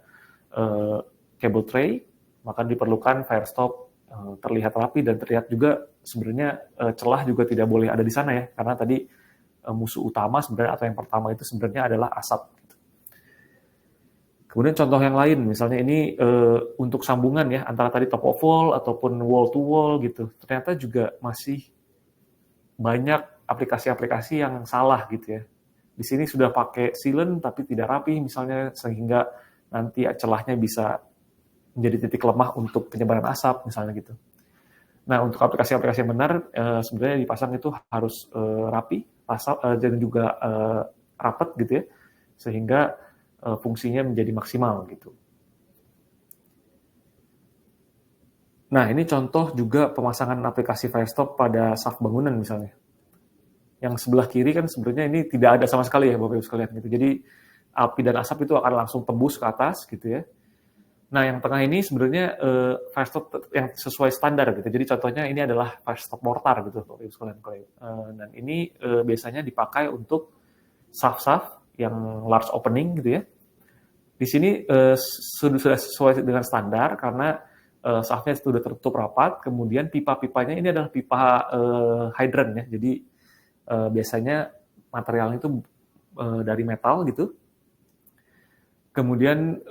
Speaker 5: cable tray, maka diperlukan fire stop terlihat rapi, dan terlihat juga sebenarnya celah juga tidak boleh ada di sana ya, karena tadi musuh utama sebenarnya atau yang pertama itu sebenarnya adalah asap. Gitu. Kemudian contoh yang lain, misalnya ini untuk sambungan ya antara tadi top of wall ataupun wall to wall gitu, ternyata juga masih banyak aplikasi-aplikasi yang salah gitu ya. Di sini sudah pakai sealant tapi tidak rapi misalnya, sehingga nanti celahnya bisa menjadi titik lemah untuk penyebaran asap misalnya gitu. Nah, untuk aplikasi-aplikasi yang benar, sebenarnya dipasang itu harus rapi, dan juga rapat gitu ya, sehingga fungsinya menjadi maksimal gitu. Nah, ini contoh juga pemasangan aplikasi Firestop pada saf bangunan misalnya. Yang sebelah kiri kan sebenarnya ini tidak ada sama sekali ya Bapak Ibu sekalian gitu. Jadi api dan asap itu akan langsung tembus ke atas gitu ya. Nah, yang tengah ini sebenarnya Firestop yang sesuai standar gitu. Jadi contohnya ini adalah Firestop mortar gitu Bapak Ibu sekalian. Dan ini biasanya dipakai untuk saf-saf yang large opening gitu ya. Di sini sudah sesuai dengan standar karena safnya sudah tertutup rapat, kemudian pipa-pipanya ini adalah pipa hydrant ya, jadi biasanya materialnya itu dari metal gitu. Kemudian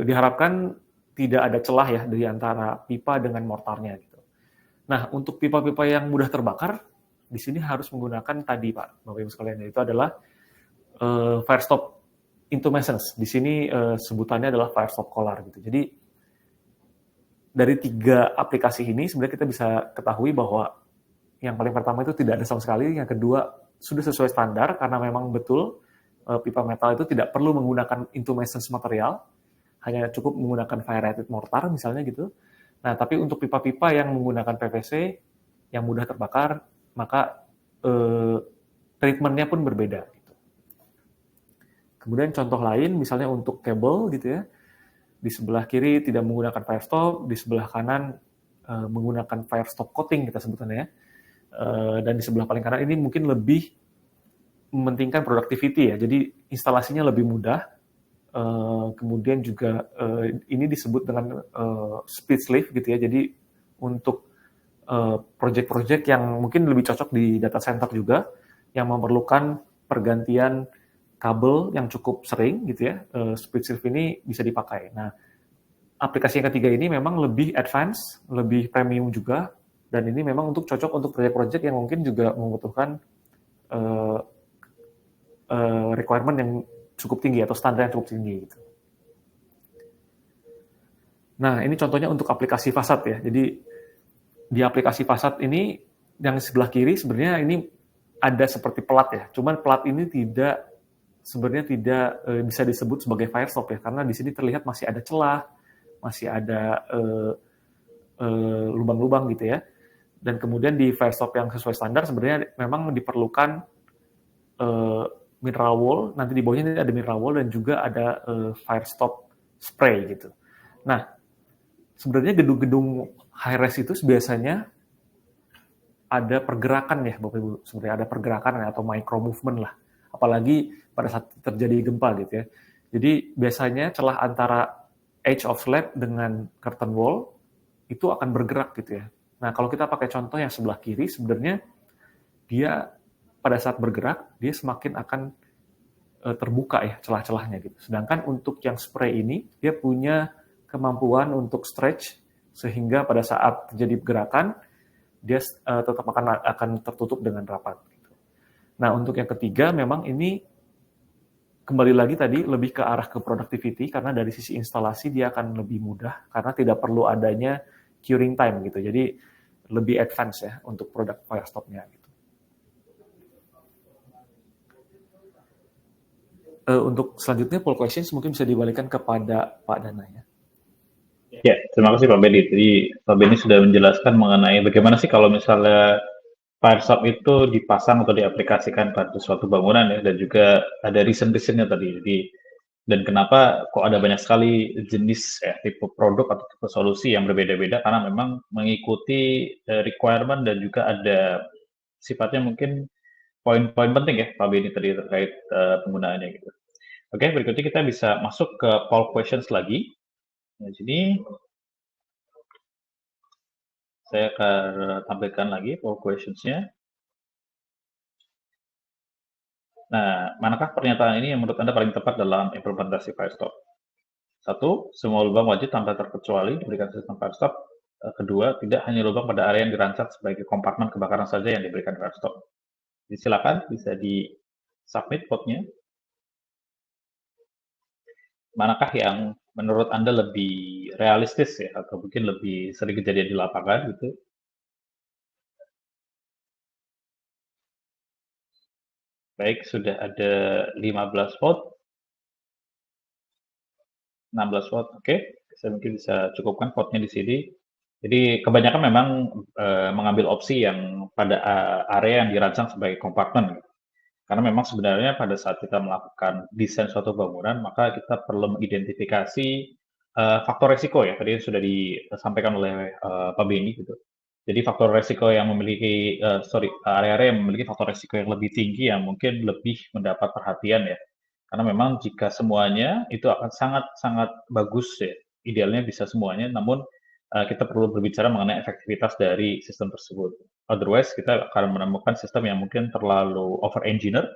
Speaker 5: diharapkan tidak ada celah ya di antara pipa dengan mortarnya gitu. Nah, untuk pipa-pipa yang mudah terbakar, di sini harus menggunakan tadi Pak, Bapak Ibu sekalian, yaitu adalah Firestop intumescence. Di sini sebutannya adalah Firestop Collar gitu. Jadi dari 3 aplikasi ini sebenarnya kita bisa ketahui bahwa yang paling pertama itu tidak ada sama sekali, yang kedua sudah sesuai standar karena memang betul pipa metal itu tidak perlu menggunakan intumescence material, hanya cukup menggunakan fire-rated mortar misalnya gitu. Nah, tapi untuk pipa-pipa yang menggunakan PVC yang mudah terbakar, maka treatment-nya pun berbeda gitu. Kemudian contoh lain misalnya untuk kabel gitu ya. Di sebelah kiri tidak menggunakan Firestop, di sebelah kanan menggunakan Firestop coating kita sebutnya ya. Dan di sebelah paling kanan ini mungkin lebih mementingkan productivity ya. Jadi instalasinya lebih mudah. Kemudian juga ini disebut dengan split sleeve gitu ya. Jadi untuk project-project yang mungkin lebih cocok di data center juga, yang memerlukan pergantian kabel yang cukup sering gitu ya, split sleeve ini bisa dipakai. Nah, aplikasi yang ketiga ini memang lebih advance, lebih premium juga, dan ini memang cocok untuk proyek-proyek yang mungkin juga membutuhkan requirement yang cukup tinggi atau standar yang cukup tinggi gitu. Nah, ini contohnya untuk aplikasi fasad ya. Jadi di aplikasi fasad ini yang sebelah kiri sebenarnya ini ada seperti pelat ya. Cuman pelat ini sebenarnya tidak bisa disebut sebagai Firestop ya, karena di sini terlihat masih ada celah, masih ada lubang-lubang gitu ya. Dan kemudian di Firestop yang sesuai standar sebenarnya memang diperlukan mineral wool, nanti di bawahnya ini ada mineral wool dan juga ada Firestop spray gitu. Nah, sebenarnya gedung-gedung high-rise itu biasanya ada pergerakan ya Bapak Ibu, sebenarnya ada pergerakan atau micro movement lah. Apalagi pada saat terjadi gempa gitu ya. Jadi biasanya celah antara edge of slab dengan curtain wall itu akan bergerak gitu ya. Nah, kalau kita pakai contoh yang sebelah kiri, sebenarnya dia pada saat bergerak, dia semakin akan terbuka ya celah-celahnya gitu. Sedangkan untuk yang spray ini, dia punya kemampuan untuk stretch, sehingga pada saat terjadi gerakan, dia tetap akan tertutup dengan rapat. Gitu. Nah, untuk yang ketiga, memang ini kembali lagi tadi lebih ke arah ke productivity, karena dari sisi instalasi dia akan lebih mudah, karena tidak perlu adanya curing time gitu. Jadi lebih advance ya untuk produk Firestop-nya gitu. Untuk selanjutnya poll questions mungkin bisa dibalikan kepada Pak Dana ya.
Speaker 1: Ya, terima kasih Pak Benny. Jadi Pak Benny sudah menjelaskan mengenai bagaimana sih kalau misalnya Firestop itu dipasang atau diaplikasikan pada suatu bangunan ya, dan juga ada reason-reasonnya tadi. Jadi dan kenapa kok ada banyak sekali jenis tipe produk atau tipe solusi yang berbeda-beda, karena memang mengikuti requirement dan juga ada sifatnya mungkin poin-poin penting ya Pak Benny tadi terkait penggunaannya gitu. Oke, berikutnya kita bisa masuk ke poll questions lagi. Di sini saya akan tampilkan lagi poll questions-nya. Nah, manakah pernyataan ini yang menurut Anda paling tepat dalam implementasi Firestop? 1, semua lubang wajib tanpa terkecuali diberikan sistem Firestop. 2, tidak hanya lubang pada area yang dirancang sebagai kompartemen kebakaran saja yang diberikan Firestop. Silakan bisa di submit vote-nya. Manakah yang menurut Anda lebih realistis ya, atau mungkin lebih sering kejadian di lapangan gitu? Baik, sudah ada 15 vote, 16 vote, oke. Saya mungkin bisa cukupkan vote-nya di sini. Jadi kebanyakan memang mengambil opsi yang pada area yang dirancang sebagai kompartemen. Karena memang sebenarnya pada saat kita melakukan desain suatu bangunan, maka kita perlu mengidentifikasi faktor resiko ya. Tadi sudah disampaikan oleh Pak Beni gitu. Jadi faktor resiko yang memiliki, area-area yang memiliki faktor resiko yang lebih tinggi yang mungkin lebih mendapat perhatian ya. Karena memang jika semuanya itu akan sangat-sangat bagus ya, idealnya bisa semuanya, namun kita perlu berbicara mengenai efektivitas dari sistem tersebut. Otherwise, kita akan menemukan sistem yang mungkin terlalu over-engineer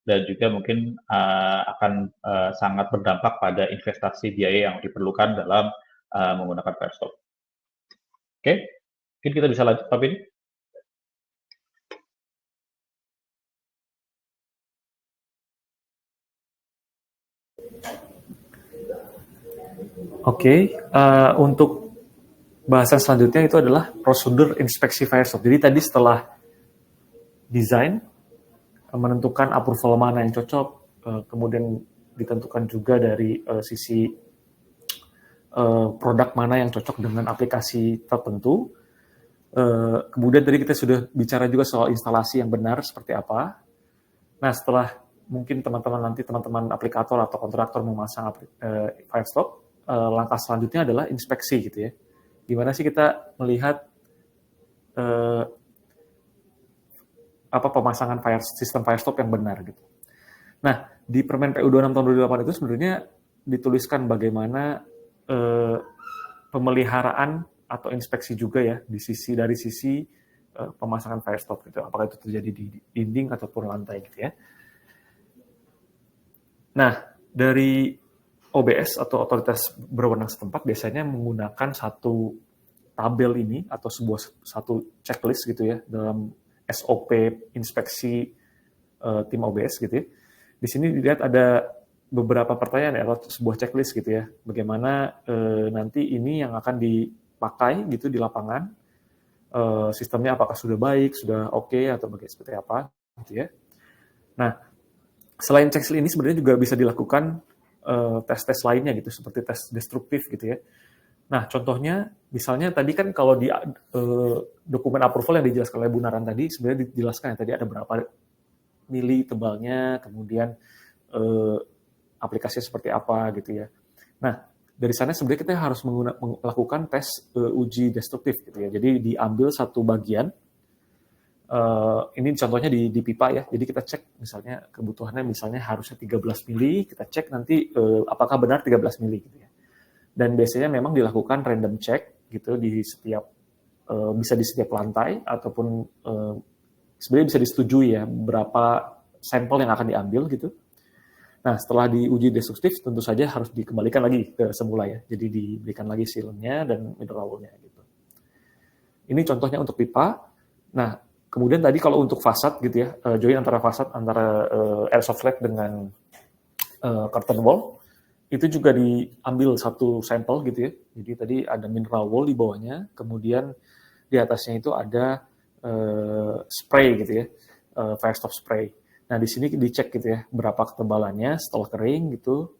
Speaker 1: dan juga mungkin akan sangat berdampak pada investasi biaya yang diperlukan dalam menggunakan Firestop. Oke, mungkin kita bisa lanjut, Pak Beni.
Speaker 5: Oke, untuk bahasan selanjutnya itu adalah prosedur inspeksi Firestop. Jadi tadi setelah desain, menentukan approval mana yang cocok, kemudian ditentukan juga dari sisi produk mana yang cocok dengan aplikasi tertentu. Kemudian tadi kita sudah bicara juga soal instalasi yang benar seperti apa. Nah, setelah mungkin teman-teman aplikator atau kontraktor memasang Firestop, langkah selanjutnya adalah inspeksi gitu ya. Gimana sih kita melihat pemasangan sistem Firestop yang benar gitu. Nah, di Permen PU 26 tahun 2008 itu sebenarnya dituliskan bagaimana pemeliharaan atau inspeksi juga ya dari sisi pemasangan Firestop gitu. Apakah itu terjadi di dinding ataupun lantai gitu ya. Nah, dari OBS atau otoritas berwenang setempat biasanya menggunakan satu tabel ini atau satu checklist gitu ya dalam SOP inspeksi tim OBS gitu ya. Di sini dilihat ada beberapa pertanyaan ya, atau sebuah checklist gitu ya. Bagaimana nanti ini yang akan dipakai gitu di lapangan, sistemnya apakah sudah baik, sudah oke, atau seperti apa gitu ya. Nah, selain checklist ini sebenarnya juga bisa dilakukan tes-tes lainnya gitu, seperti tes destruktif gitu ya. Nah, contohnya misalnya tadi kan kalau di dokumen approval yang dijelaskan oleh Bu Naran tadi, sebenarnya dijelaskan ya tadi ada berapa mili tebalnya, kemudian aplikasinya seperti apa gitu ya. Nah, dari sana sebenarnya kita harus melakukan tes uji destruktif gitu ya. Jadi diambil satu bagian, ini contohnya di pipa ya. Jadi kita cek misalnya kebutuhannya misalnya harusnya 13 mili, kita cek nanti apakah benar 13 mili gitu ya. Dan biasanya memang dilakukan random check gitu di setiap bisa di setiap lantai ataupun sebenarnya bisa disetujui ya berapa sampel yang akan diambil gitu. Nah, setelah diuji destruktif tentu saja harus dikembalikan lagi ke semula ya. Jadi diberikan lagi sealnya dan mineral-nya gitu. Ini contohnya untuk pipa. Nah, kemudian tadi kalau untuk fasad gitu ya, join antara fasad antara airsoft flat dengan curtain wall itu juga diambil satu sampel gitu ya. Jadi tadi ada mineral wool di bawahnya, kemudian di atasnya itu ada spray gitu ya, Firestop spray. Nah di sini dicek gitu ya berapa ketebalannya setelah kering gitu.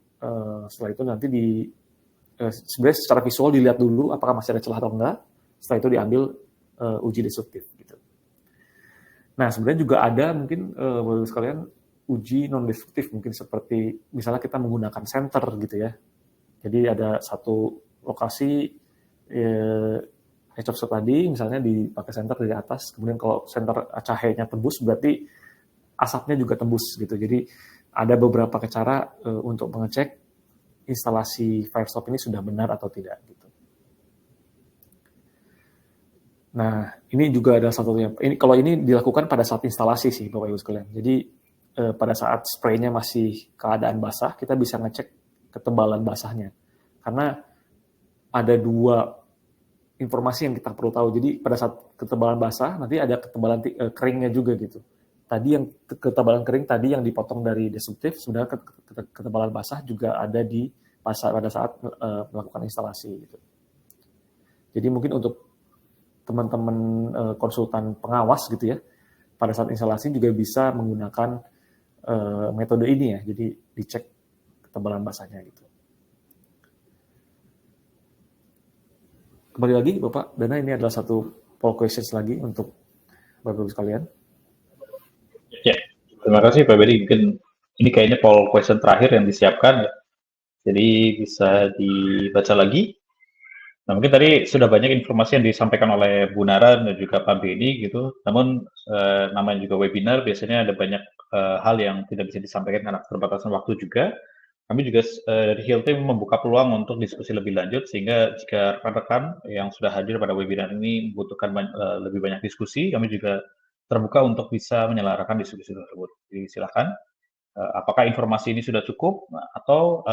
Speaker 5: Setelah itu nanti sebenarnya secara visual dilihat dulu apakah masih ada celah atau enggak. Setelah itu diambil uji destruktif gitu. Nah sebenarnya juga ada mungkin Bapak sekalian uji non-destruktif mungkin seperti misalnya kita menggunakan senter gitu ya. Jadi ada satu lokasi HOF tadi misalnya dipakai senter dari atas, kemudian kalau senter cahayanya tembus berarti asapnya juga tembus gitu. Jadi ada beberapa cara untuk mengecek instalasi Firestop ini sudah benar atau tidak gitu. Nah, ini juga ada satunya. Kalau ini dilakukan pada saat instalasi sih Bapak Ibu sekalian. Jadi pada saat spraynya masih keadaan basah, kita bisa ngecek ketebalan basahnya. Karena ada dua informasi yang kita perlu tahu. Jadi pada saat ketebalan basah, nanti ada ketebalan keringnya juga gitu. tadi yang ketebalan kering tadi yang dipotong dari destruktif, sebenarnya ketebalan basah juga ada di pada saat melakukan instalasi gitu. Jadi mungkin untuk teman-teman konsultan pengawas gitu ya, pada saat instalasi juga bisa menggunakan metode ini ya, jadi dicek ketebalan basahnya gitu. Kembali lagi Bapak Dana, ini adalah satu poll questions lagi untuk Bapak-Ibu sekalian.
Speaker 1: Ya, terima kasih Pak Beri. Mungkin ini kayaknya poll question terakhir yang disiapkan, jadi bisa dibaca lagi. Nah, mungkin tadi sudah banyak informasi yang disampaikan oleh Bu Nara dan juga Pak Beni gitu. Namun namanya juga webinar, biasanya ada banyak hal yang tidak bisa disampaikan karena keterbatasan waktu juga. Kami juga dari Hill Team membuka peluang untuk diskusi lebih lanjut, sehingga jika rekan-rekan yang sudah hadir pada webinar ini membutuhkan lebih banyak diskusi, kami juga terbuka untuk bisa menyelarakan diskusi tersebut. Jadi silakan. Apakah informasi ini sudah cukup atau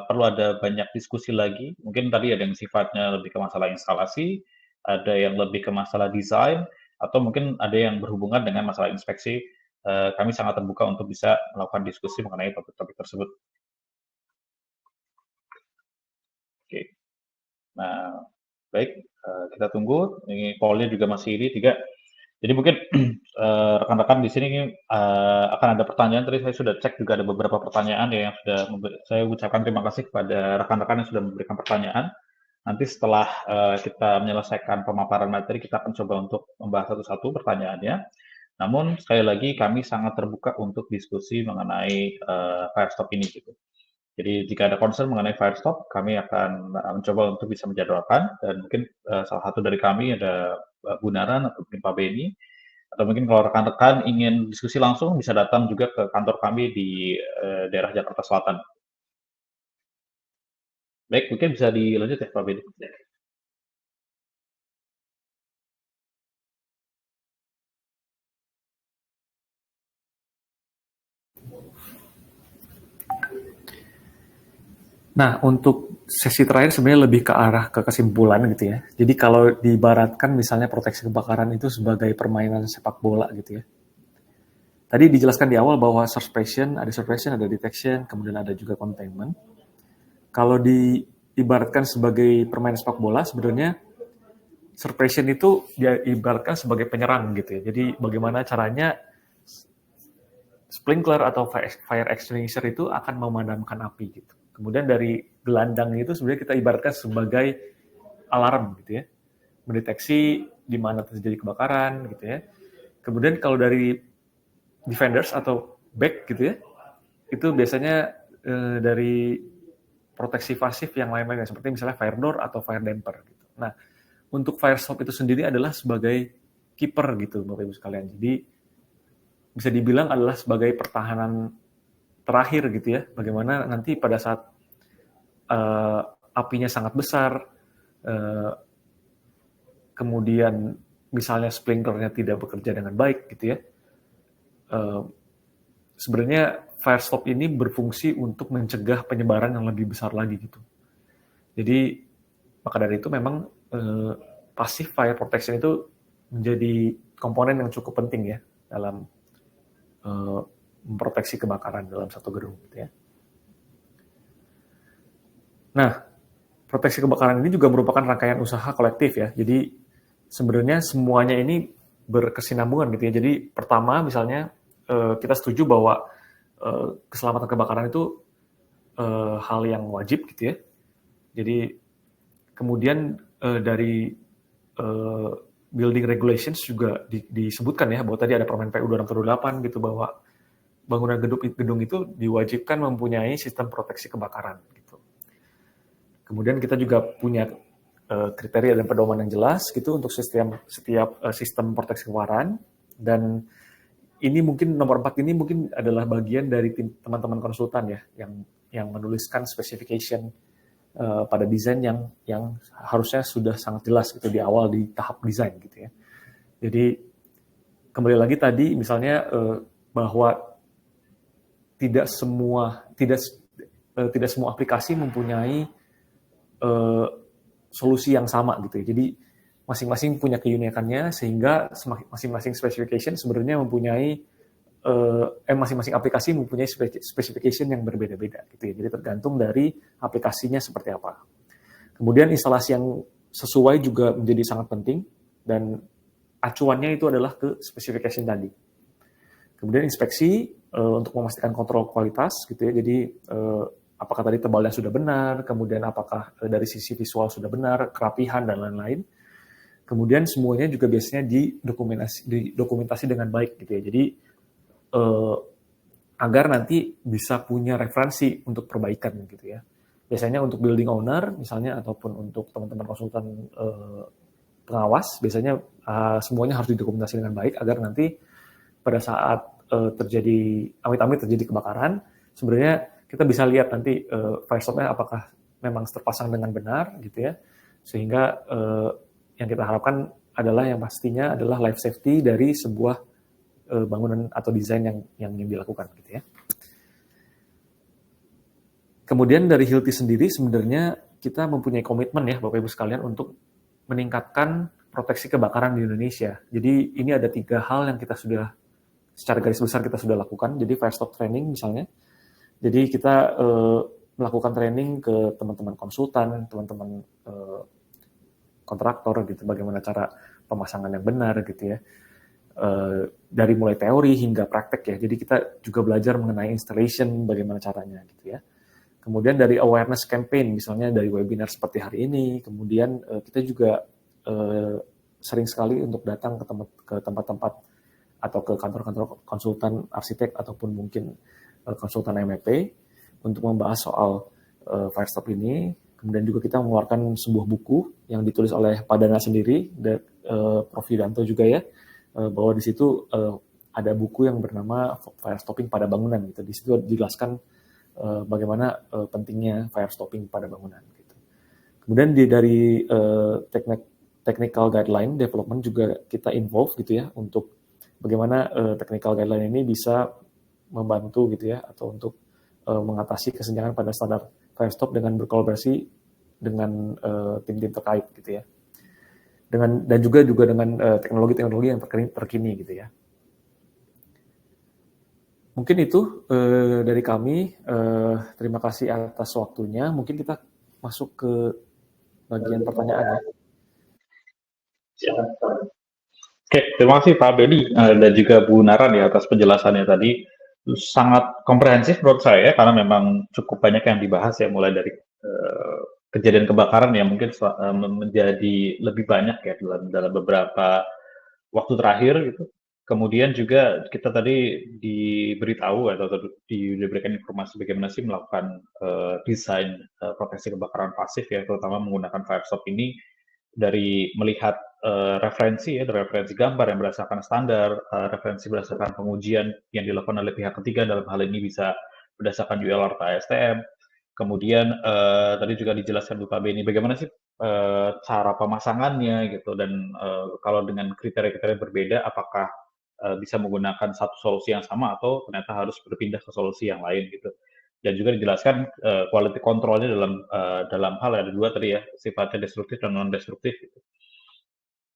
Speaker 1: perlu ada banyak diskusi lagi? Mungkin tadi ada yang sifatnya lebih ke masalah instalasi, ada yang lebih ke masalah desain, atau mungkin ada yang berhubungan dengan masalah inspeksi. Kami sangat terbuka untuk bisa melakukan diskusi mengenai topik-topik tersebut. Oke. Nah, baik, kita tunggu. Ini poll-nya juga masih ini 3. Jadi mungkin rekan-rekan di sini akan ada pertanyaan. Tadi saya sudah cek juga ada beberapa pertanyaan ya yang sudah saya ucapkan terima kasih kepada rekan-rekan yang sudah memberikan pertanyaan. Nanti setelah kita menyelesaikan pemaparan materi, kita akan coba untuk membahas satu-satu pertanyaannya. Namun sekali lagi kami sangat terbuka untuk diskusi mengenai Firestop ini gitu. Jadi jika ada concern mengenai Firestop, kami akan mencoba untuk bisa menjadwalkan, dan mungkin salah satu dari kami ada Bu Naran atau mungkin Pak Beni, atau mungkin kalau rekan-rekan ingin diskusi langsung bisa datang juga ke kantor kami di daerah Jakarta Selatan. Baik, mungkin bisa dilanjut ya Pak Beni.
Speaker 5: Nah, untuk sesi terakhir sebenarnya lebih ke arah ke kesimpulan gitu ya. Jadi kalau diibaratkan misalnya proteksi kebakaran itu sebagai permainan sepak bola gitu ya. Tadi dijelaskan di awal bahwa suppression, ada detection, kemudian ada juga containment. Kalau diibaratkan sebagai permainan sepak bola, sebenarnya suppression itu diibaratkan sebagai penyerang gitu ya. Jadi bagaimana caranya sprinkler atau fire extinguisher itu akan memadamkan api gitu. Kemudian dari gelandang itu sebenarnya kita ibaratkan sebagai alarm gitu ya, mendeteksi di mana terjadi kebakaran gitu ya. Kemudian kalau dari defenders atau back gitu ya, itu biasanya dari proteksi pasif yang lain-lain seperti misalnya fire door atau fire damper gitu. Nah, untuk Firestop itu sendiri adalah sebagai keeper gitu Bapak Ibu sekalian. Jadi bisa dibilang adalah sebagai pertahanan terakhir gitu ya, bagaimana nanti pada saat apinya sangat besar, kemudian misalnya sprinklernya tidak bekerja dengan baik gitu ya, sebenarnya Firestop ini berfungsi untuk mencegah penyebaran yang lebih besar lagi gitu. Jadi maka dari itu memang passive fire protection itu menjadi komponen yang cukup penting ya dalam memproteksi kebakaran dalam satu gedung gitu ya. Nah, proteksi kebakaran ini juga merupakan rangkaian usaha kolektif ya. Jadi sebenarnya semuanya ini berkesinambungan gitu ya. Jadi pertama misalnya kita setuju bahwa keselamatan kebakaran itu hal yang wajib gitu ya. Jadi kemudian dari building regulations juga disebutkan ya bahwa tadi ada Permen PU 228 gitu bahwa bangunan gedung itu diwajibkan mempunyai sistem proteksi kebakaran gitu. Kemudian kita juga punya kriteria dan pedoman yang jelas gitu untuk setiap sistem proteksi kebakaran, dan ini mungkin nomor 4 ini mungkin adalah bagian dari tim teman-teman konsultan ya yang menuliskan specification pada desain yang harusnya sudah sangat jelas gitu di awal di tahap desain gitu ya. Jadi kembali lagi tadi misalnya bahwa tidak semua aplikasi mempunyai solusi yang sama gitu ya. Jadi masing-masing punya keunikannya sehingga masing-masing specification sebenarnya mempunyai masing-masing aplikasi mempunyai specification yang berbeda-beda gitu ya. Jadi tergantung dari aplikasinya seperti apa. Kemudian instalasi yang sesuai juga menjadi sangat penting dan acuannya itu adalah ke specification tadi. Kemudian inspeksi untuk memastikan kontrol kualitas gitu ya. Jadi apakah tadi tebalnya sudah benar, kemudian apakah dari sisi visual sudah benar, kerapihan dan lain-lain. Kemudian semuanya juga biasanya didokumentasi dengan baik gitu ya. Jadi agar nanti bisa punya referensi untuk perbaikan gitu ya. Biasanya untuk building owner misalnya ataupun untuk teman-teman konsultan pengawas biasanya semuanya harus didokumentasi dengan baik agar nanti pada saat terjadi amit-amit terjadi kebakaran, sebenarnya kita bisa lihat nanti firestopnya apakah memang terpasang dengan benar gitu ya, sehingga yang kita harapkan adalah yang pastinya adalah life safety dari sebuah bangunan atau desain yang dilakukan gitu ya. Kemudian dari Hilti sendiri sebenarnya kita mempunyai komitmen ya Bapak Ibu sekalian untuk meningkatkan proteksi kebakaran di Indonesia. Jadi ini ada 3 hal yang kita sudah secara garis besar kita sudah lakukan. Jadi firestop training misalnya. Jadi kita melakukan training ke teman-teman konsultan, teman-teman kontraktor gitu, bagaimana cara pemasangan yang benar gitu ya. Dari mulai teori hingga praktek ya. Jadi kita juga belajar mengenai installation, bagaimana caranya gitu ya. Kemudian dari awareness campaign, misalnya dari webinar seperti hari ini, kemudian kita juga sering sekali untuk datang ke tempat-tempat atau ke kantor-kantor konsultan arsitek ataupun mungkin konsultan MEP untuk membahas soal firestop ini. Kemudian juga kita mengeluarkan sebuah buku yang ditulis oleh Pak Dana sendiri, Prof. Yudanto juga ya, bahwa di situ ada buku yang bernama Firestopping pada Bangunan. Gitu. Di situ dijelaskan bagaimana pentingnya firestopping pada bangunan. Gitu. Kemudian dari technical guideline development juga kita involve gitu ya untuk bagaimana technical guideline ini bisa membantu gitu ya atau untuk mengatasi kesenjangan pada standar firestop dengan berkolaborasi dengan tim-tim terkait gitu ya. Dan juga dengan teknologi-teknologi yang terkini gitu ya. Mungkin itu dari kami. Terima kasih atas waktunya. Mungkin kita masuk ke bagian pertanyaan ya.
Speaker 1: Oke, terima kasih Pak Bedi dan juga Bu Naran ya atas penjelasannya tadi. Sangat komprehensif menurut saya karena memang cukup banyak yang dibahas ya, mulai dari kejadian kebakaran yang mungkin menjadi lebih banyak ya dalam beberapa waktu terakhir gitu. Kemudian juga kita tadi diberitahu atau diberikan informasi bagaimana sih melakukan desain proteksi kebakaran pasif ya, terutama menggunakan firestop ini dari melihat referensi gambar yang berdasarkan standar, referensi berdasarkan pengujian yang dilakukan oleh pihak ketiga, dalam hal ini bisa berdasarkan ULR ASTM. Kemudian tadi juga dijelaskan Pak Beni bagaimana sih cara pemasangannya gitu, dan kalau dengan kriteria-kriteria berbeda apakah bisa menggunakan satu solusi yang sama atau ternyata harus berpindah ke solusi yang lain gitu. Dan juga dijelaskan quality control-nya dalam hal ada 2 tadi ya, sifatnya destruktif dan non destruktif gitu.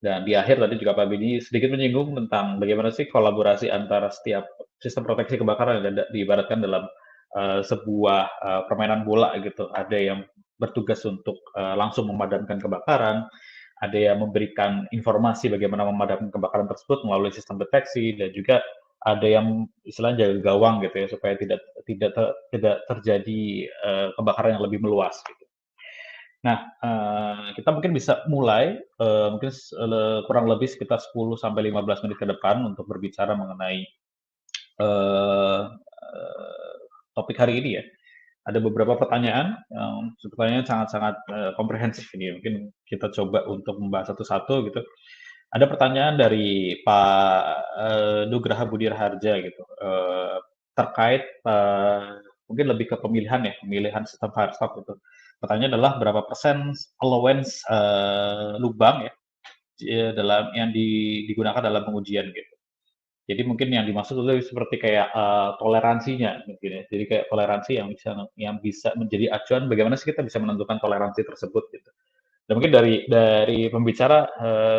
Speaker 1: Dan di akhir tadi juga Pak Beni sedikit menyinggung tentang bagaimana sih kolaborasi antara setiap sistem proteksi kebakaran yang diibaratkan dalam sebuah permainan bola gitu. Ada yang bertugas untuk langsung memadamkan kebakaran, ada yang memberikan informasi bagaimana memadamkan kebakaran tersebut melalui sistem deteksi, dan juga ada yang istilahnya jaga gawang gitu ya supaya tidak terjadi kebakaran yang lebih meluas gitu. Nah, kita mungkin bisa mulai mungkin kurang lebih sekitar 10 sampai 15 menit ke depan untuk berbicara mengenai topik hari ini ya. Ada beberapa pertanyaan yang sebetulnya sangat-sangat komprehensif ini. Mungkin kita coba untuk membahas satu-satu gitu. Ada pertanyaan dari Pak Nugraha Budi Raharja gitu, terkait mungkin lebih ke pemilihan sistem firestop gitu. Pertanyaannya adalah berapa persen allowance lubang ya dalam yang digunakan dalam pengujian gitu. Jadi mungkin yang dimaksud itu seperti kayak toleransinya mungkin ya. Jadi kayak toleransi yang bisa menjadi acuan bagaimana sih kita bisa menentukan toleransi tersebut gitu. Dan mungkin dari pembicara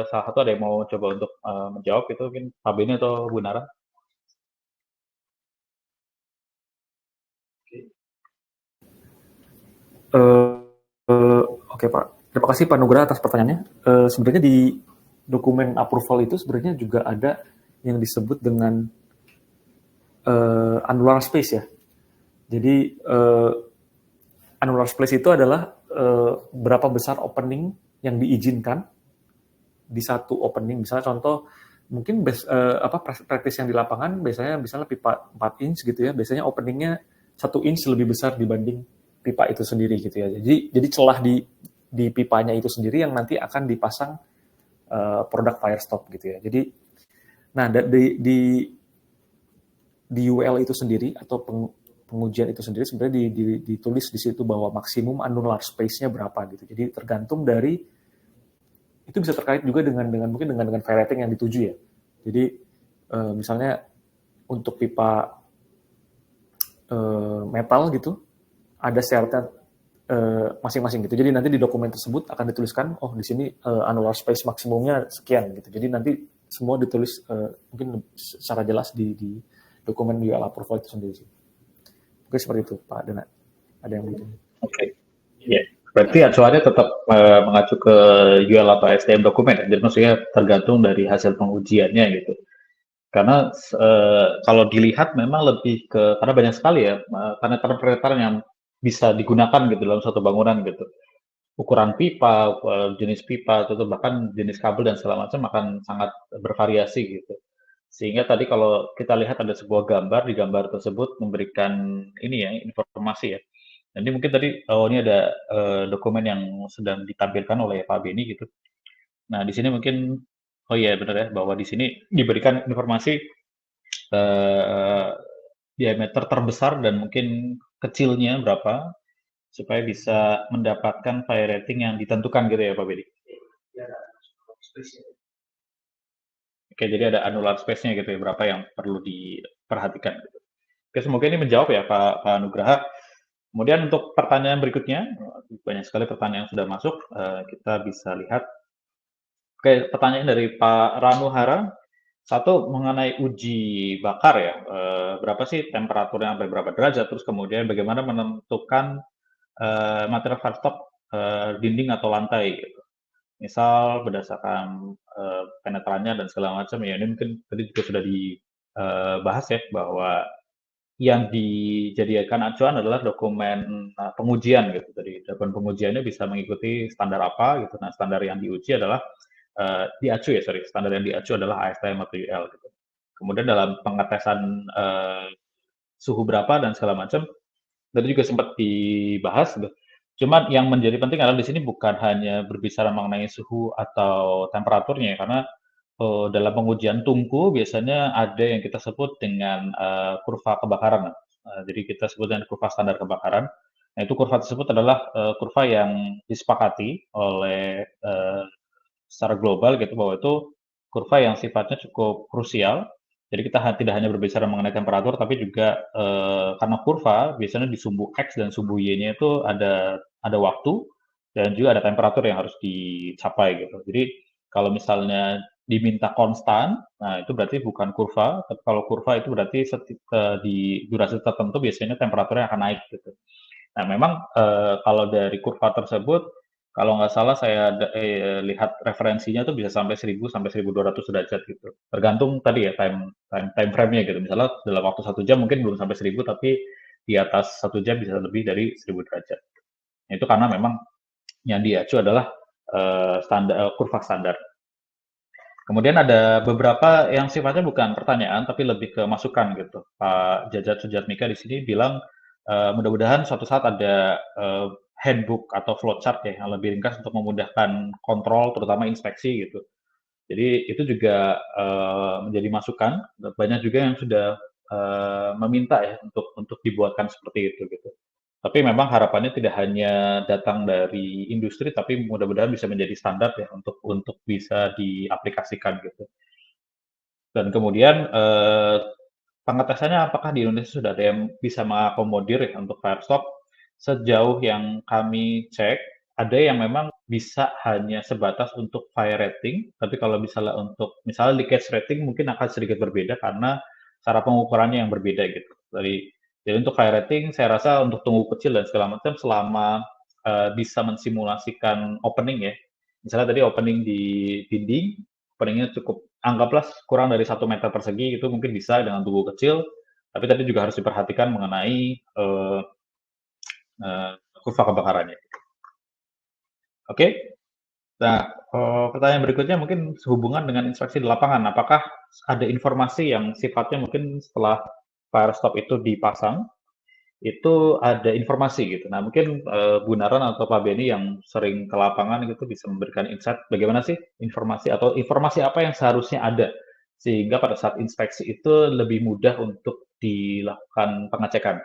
Speaker 1: salah satu ada yang mau coba untuk menjawab itu, mungkin Pak Beni atau Bu Nara?
Speaker 5: Oke Pak, terima kasih Pak Nugraha atas pertanyaannya. Sebenarnya di dokumen approval itu sebenarnya juga ada yang disebut dengan annular space ya. Jadi annular space itu adalah berapa besar opening yang diizinkan di satu opening. Misalnya contoh mungkin praktis yang di lapangan biasanya misalnya pipa 4 inch gitu ya. Biasanya openingnya 1 inch lebih besar dibanding pipa itu sendiri gitu ya. Jadi celah di pipanya itu sendiri yang nanti akan dipasang produk fire stop gitu ya. Jadi nah di UL itu sendiri atau pengujian itu sendiri sebenarnya ditulis di situ bahwa maksimum annular space-nya berapa gitu. Jadi tergantung dari itu bisa terkait juga dengan mungkin dengan fire rating yang dituju ya. Jadi misalnya untuk pipa metal gitu ada syaratnya masing-masing gitu. Jadi nanti di dokumen tersebut akan dituliskan oh di sini annular space maksimumnya sekian gitu. Jadi nanti semua ditulis mungkin secara jelas di dokumen UL approval itu sendiri sih. Mungkin seperti itu Pak Dana. Ada yang begitu.
Speaker 1: Oke. Iya. Berarti acuannya tetap mengacu ke UL atau STM dokumen ya. Jadi maksudnya tergantung dari hasil pengujiannya gitu. Karena kalau dilihat memang lebih ke karena banyak sekali ya parameter yang bisa digunakan gitu dalam suatu bangunan gitu. Ukuran pipa, jenis pipa, atau bahkan jenis kabel dan segala macam akan sangat bervariasi gitu. Sehingga tadi kalau kita lihat ada sebuah gambar, di gambar tersebut memberikan ini ya, informasi ya. Nanti mungkin tadi, oh ini ada dokumen yang sedang ditampilkan oleh Pak Beni gitu. Nah di sini mungkin, oh iya benar ya, bahwa di sini diberikan informasi diameter terbesar dan mungkin kecilnya berapa, supaya bisa mendapatkan fire rating yang ditentukan gitu ya Pak Bedi? Oke, jadi ada annular space-nya gitu ya, berapa yang perlu diperhatikan gitu. Oke, semoga ini menjawab ya Pak Nugraha. Kemudian untuk pertanyaan berikutnya, banyak sekali pertanyaan yang sudah masuk, kita bisa lihat. Oke, pertanyaan dari Pak Ranuhara. Satu, mengenai uji bakar ya, berapa sih temperaturnya sampai berapa derajat, terus kemudian bagaimana menentukan material fire stop dinding atau lantai gitu. Misal berdasarkan penetrannya dan segala macam ya, ini mungkin tadi juga sudah dibahas ya bahwa yang dijadikan acuan adalah dokumen pengujian gitu. Jadi dokumen pengujiannya bisa mengikuti standar apa gitu. Nah standar yang diuji adalah standar yang diacu adalah ASTM atau UL gitu. Kemudian dalam pengetesan suhu berapa dan segala macam, tadi juga sempat dibahas gitu. Cuman yang menjadi penting adalah di sini bukan hanya berbicara mengenai suhu atau temperaturnya, karena dalam pengujian tungku biasanya ada yang kita sebut dengan kurva kebakaran. Jadi kita sebut dengan kurva standar kebakaran. Nah itu kurva tersebut adalah kurva yang disepakati oleh secara global gitu bahwa itu kurva yang sifatnya cukup krusial. Jadi kita tidak hanya berbicara mengenai temperatur, tapi juga karena kurva biasanya di sumbu X dan sumbu Y-nya itu ada waktu dan juga ada temperatur yang harus dicapai gitu. Jadi kalau misalnya diminta konstan, nah itu berarti bukan kurva. Tapi kalau kurva itu berarti di durasi tertentu biasanya temperaturnya akan naik gitu. Nah memang kalau dari kurva tersebut kalau nggak salah saya lihat referensinya tuh bisa sampai 1000 sampai 1200 derajat gitu. Tergantung tadi ya time frame-nya gitu. Misalnya dalam waktu 1 jam mungkin belum sampai 1000 tapi di atas 1 jam bisa lebih dari 1000 derajat. Nah, itu karena memang yang diacu adalah kurva standar. Kemudian ada beberapa yang sifatnya bukan pertanyaan tapi lebih ke masukan gitu. Pak Jajat Sujatmika di sini bilang mudah-mudahan suatu saat ada handbook atau flowchart ya yang lebih ringkas untuk memudahkan kontrol terutama inspeksi gitu. Jadi itu juga menjadi masukan. Banyak juga yang sudah meminta ya untuk dibuatkan seperti itu gitu. Tapi memang harapannya tidak hanya datang dari industri, tapi mudah-mudahan bisa menjadi standar ya untuk bisa diaplikasikan gitu. Dan kemudian pengetesannya apakah di Indonesia sudah ada yang bisa mengakomodir ya untuk fire stop? Sejauh yang kami cek, ada yang memang bisa hanya sebatas untuk fire rating, tapi kalau misalnya leakage rating mungkin akan sedikit berbeda karena cara pengukurannya yang berbeda gitu. Jadi untuk fire rating saya rasa untuk tungku kecil dan segala macam selama bisa mensimulasikan opening ya. Misalnya tadi opening di dinding, openingnya cukup anggaplah kurang dari 1 meter persegi, itu mungkin bisa dengan tugu kecil, tapi tadi juga harus diperhatikan mengenai kurva kebakarannya. Oke. Nah, pertanyaan berikutnya mungkin sehubungan dengan inspeksi di lapangan. Apakah ada informasi yang sifatnya mungkin setelah fire stop itu dipasang, itu ada informasi gitu. Nah, mungkin Bu Naran atau Pak Beni yang sering ke lapangan gitu bisa memberikan insight bagaimana sih informasi atau informasi apa yang seharusnya ada sehingga pada saat inspeksi itu lebih mudah untuk dilakukan pengecekan.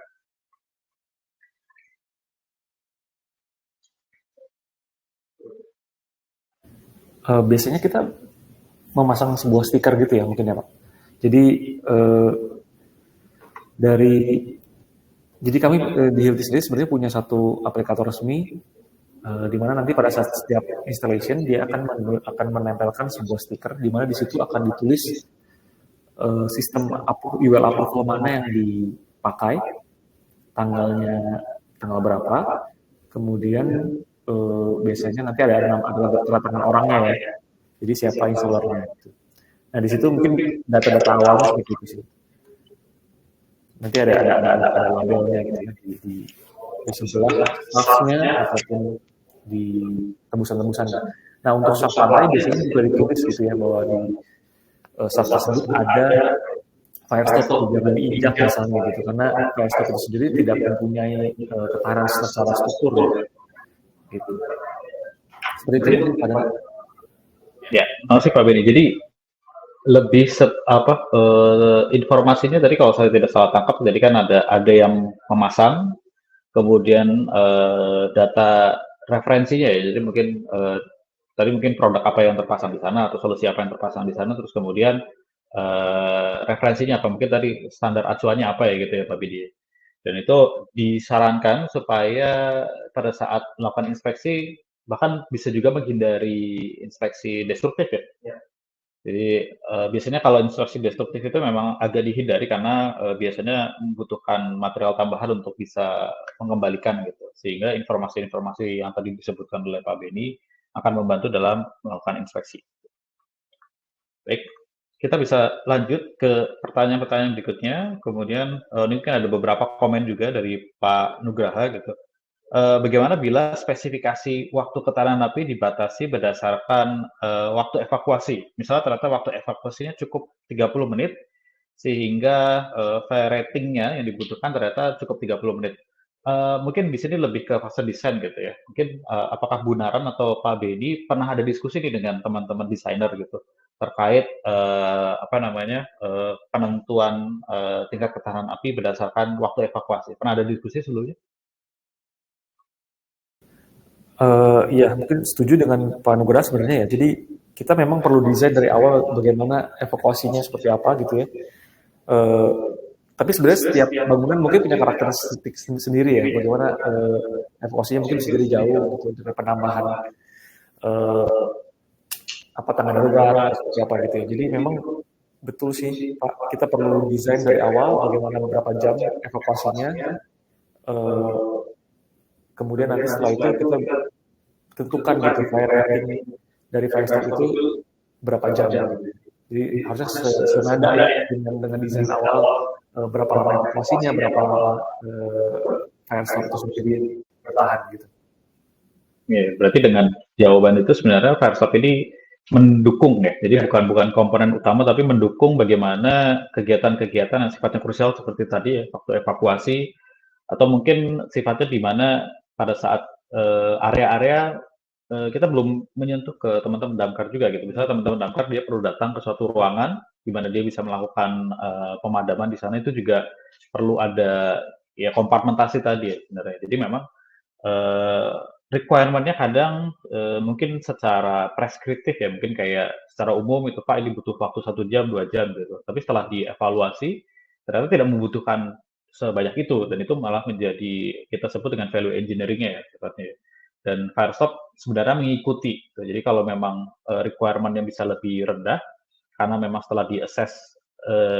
Speaker 5: Biasanya kita memasang sebuah stiker gitu ya mungkin ya Pak. Jadi jadi kami di Hilti sendiri sebenarnya punya satu aplikator resmi di mana nanti pada saat setiap installation dia akan menempelkan sebuah stiker di mana di situ akan ditulis sistem UL approval mana yang dipakai, tanggal berapa, kemudian biasanya nanti ada tangan orangnya ya. Jadi siapa installernya gitu. Nah di situ mungkin data-data awalnya seperti itu sih. Nanti ada labelnya gitu ya di sebelah staffnya ataupun di tembusan-tembusan. Nah untuk staff pantai biasanya juga ditulis gitu ya bahwa di staff tersebut ada fire stop jangan diinjak misalnya gitu karena fire stop itu sendiri tidak mempunyai ketahanan secara struktur ya. Gitu. Seperti itu pada
Speaker 1: ya, masih Pak Beni. Jadi lebih informasinya tadi kalau saya tidak salah tangkap, jadi kan ada yang memasang, kemudian data referensinya ya. Jadi mungkin tadi mungkin produk apa yang terpasang di sana atau solusi apa yang terpasang di sana, terus kemudian referensinya apa, mungkin tadi standar acuannya apa ya gitu ya Pak Bidi. Dan itu disarankan supaya pada saat melakukan inspeksi bahkan bisa juga menghindari inspeksi destruktif ya. Jadi biasanya kalau inspeksi destruktif itu memang agak dihindari karena biasanya membutuhkan material tambahan untuk bisa mengembalikan gitu. Sehingga informasi-informasi yang tadi disebutkan oleh Pak Beni akan membantu dalam melakukan inspeksi. Baik, kita bisa lanjut ke pertanyaan-pertanyaan berikutnya. Kemudian ini kan ada beberapa komen juga dari Pak Nugraha gitu. Bagaimana bila spesifikasi waktu ketahanan api dibatasi berdasarkan waktu evakuasi? Misalnya ternyata waktu evakuasinya cukup 30 menit, sehingga fire ratingnya yang dibutuhkan ternyata cukup 30 menit. Mungkin di sini lebih ke fase desain gitu ya. Mungkin apakah Bu Naran atau Pak Beni pernah ada diskusi nih dengan teman-teman desainer gitu terkait penentuan tingkat ketahanan api berdasarkan waktu evakuasi. Pernah ada diskusi sebelumnya?
Speaker 5: Iya, mungkin setuju dengan Pak Nugraha sebenarnya ya. Jadi kita memang perlu desain dari awal bagaimana evakuasinya seperti apa gitu ya. Tapi sebenarnya setiap bangunan mungkin punya karakteristik sendiri ya. Bagaimana evakuasinya mungkin bisa jadi jauh gitu dengan penambahan tangga darurat seperti apa gitu ya. Jadi memang betul sih Pak, kita perlu desain dari awal bagaimana beberapa jam evakuasinya. Kemudian nanti setelah itu kita tentukan gitu fire rating dari fire stop itu berapa jam gitu. Jadi harusnya senada ya dengan desain awal berapa lama evakuasinya, berapa lama fire stop itu sendiri bertahan gitu.
Speaker 1: Ya, berarti dengan jawaban itu sebenarnya fire stop ini mendukung ya. Jadi bukan komponen utama tapi mendukung bagaimana kegiatan-kegiatan yang sifatnya krusial seperti tadi ya, waktu evakuasi atau mungkin sifatnya di mana pada saat area-area kita belum menyentuh ke teman-teman damkar juga gitu. Misalnya teman-teman damkar dia perlu datang ke suatu ruangan di mana dia bisa melakukan pemadaman di sana, itu juga perlu ada ya kompartmentasi tadi ya sebenarnya. Jadi memang requirement-nya kadang mungkin secara preskriptif ya, mungkin kayak secara umum itu Pak ini butuh waktu 1 jam, 2 jam gitu. Tapi setelah dievaluasi ternyata tidak membutuhkan sebanyak itu, dan itu malah menjadi kita sebut dengan value engineering-nya ya sifatnya. Dan Firestop sebenarnya mengikuti. Jadi kalau memang requirement yang bisa lebih rendah, karena memang setelah di-assess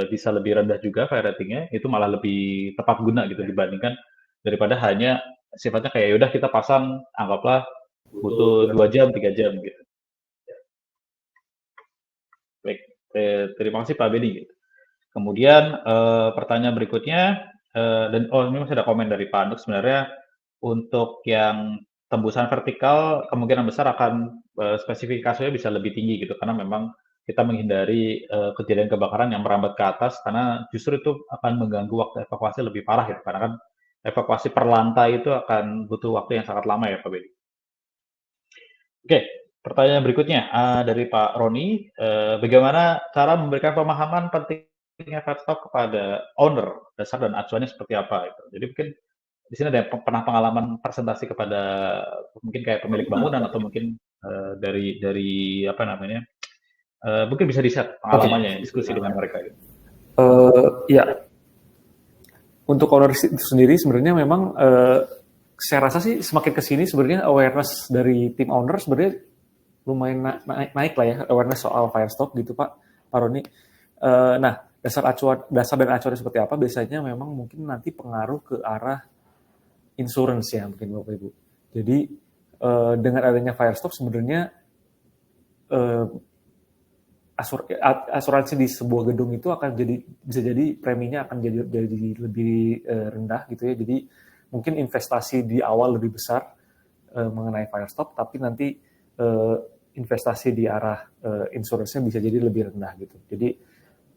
Speaker 1: bisa lebih rendah juga fire rating-nya, itu malah lebih tepat guna gitu dibandingkan daripada hanya sifatnya kayak yaudah kita pasang, anggaplah butuh 2 jam, 3 jam gitu. Baik, terima kasih Pak Beni gitu. Kemudian pertanyaan berikutnya, dan ini masih ada komen dari Pak Anduk sebenarnya untuk yang tembusan vertikal kemungkinan besar akan spesifikasinya bisa lebih tinggi gitu karena memang kita menghindari kejadian kebakaran yang merambat ke atas karena justru itu akan mengganggu waktu evakuasi lebih parah ya karena kan evakuasi per lantai itu akan butuh waktu yang sangat lama ya Pak Beni. Oke, pertanyaan berikutnya dari Pak Roni, bagaimana cara memberikan pemahaman pentingnya Fairstop kepada owner, dasar dan acuannya seperti apa? Gitu. Jadi mungkin di sini ada yang pernah pengalaman presentasi kepada mungkin kayak pemilik bangunan atau mungkin dari apa namanya, mungkin bisa di-share pengalamannya, diskusi dengan mereka. Gitu.
Speaker 5: Ya, untuk owner itu sendiri sebenarnya memang saya rasa sih semakin kesini sebenarnya awareness dari tim owner sebenarnya lumayan naik lah ya, awareness soal Firestop gitu Pak Roni. Nah, dasar dan acuan seperti apa biasanya memang mungkin nanti pengaruh ke arah insurance ya mungkin Bapak Ibu. Jadi dengan adanya Firestop sebenarnya asuransi di sebuah gedung itu akan bisa jadi preminya akan jadi lebih rendah gitu ya. Jadi mungkin investasi di awal lebih besar mengenai Firestop, tapi nanti investasi di arah insurance-nya bisa jadi lebih rendah gitu. Jadi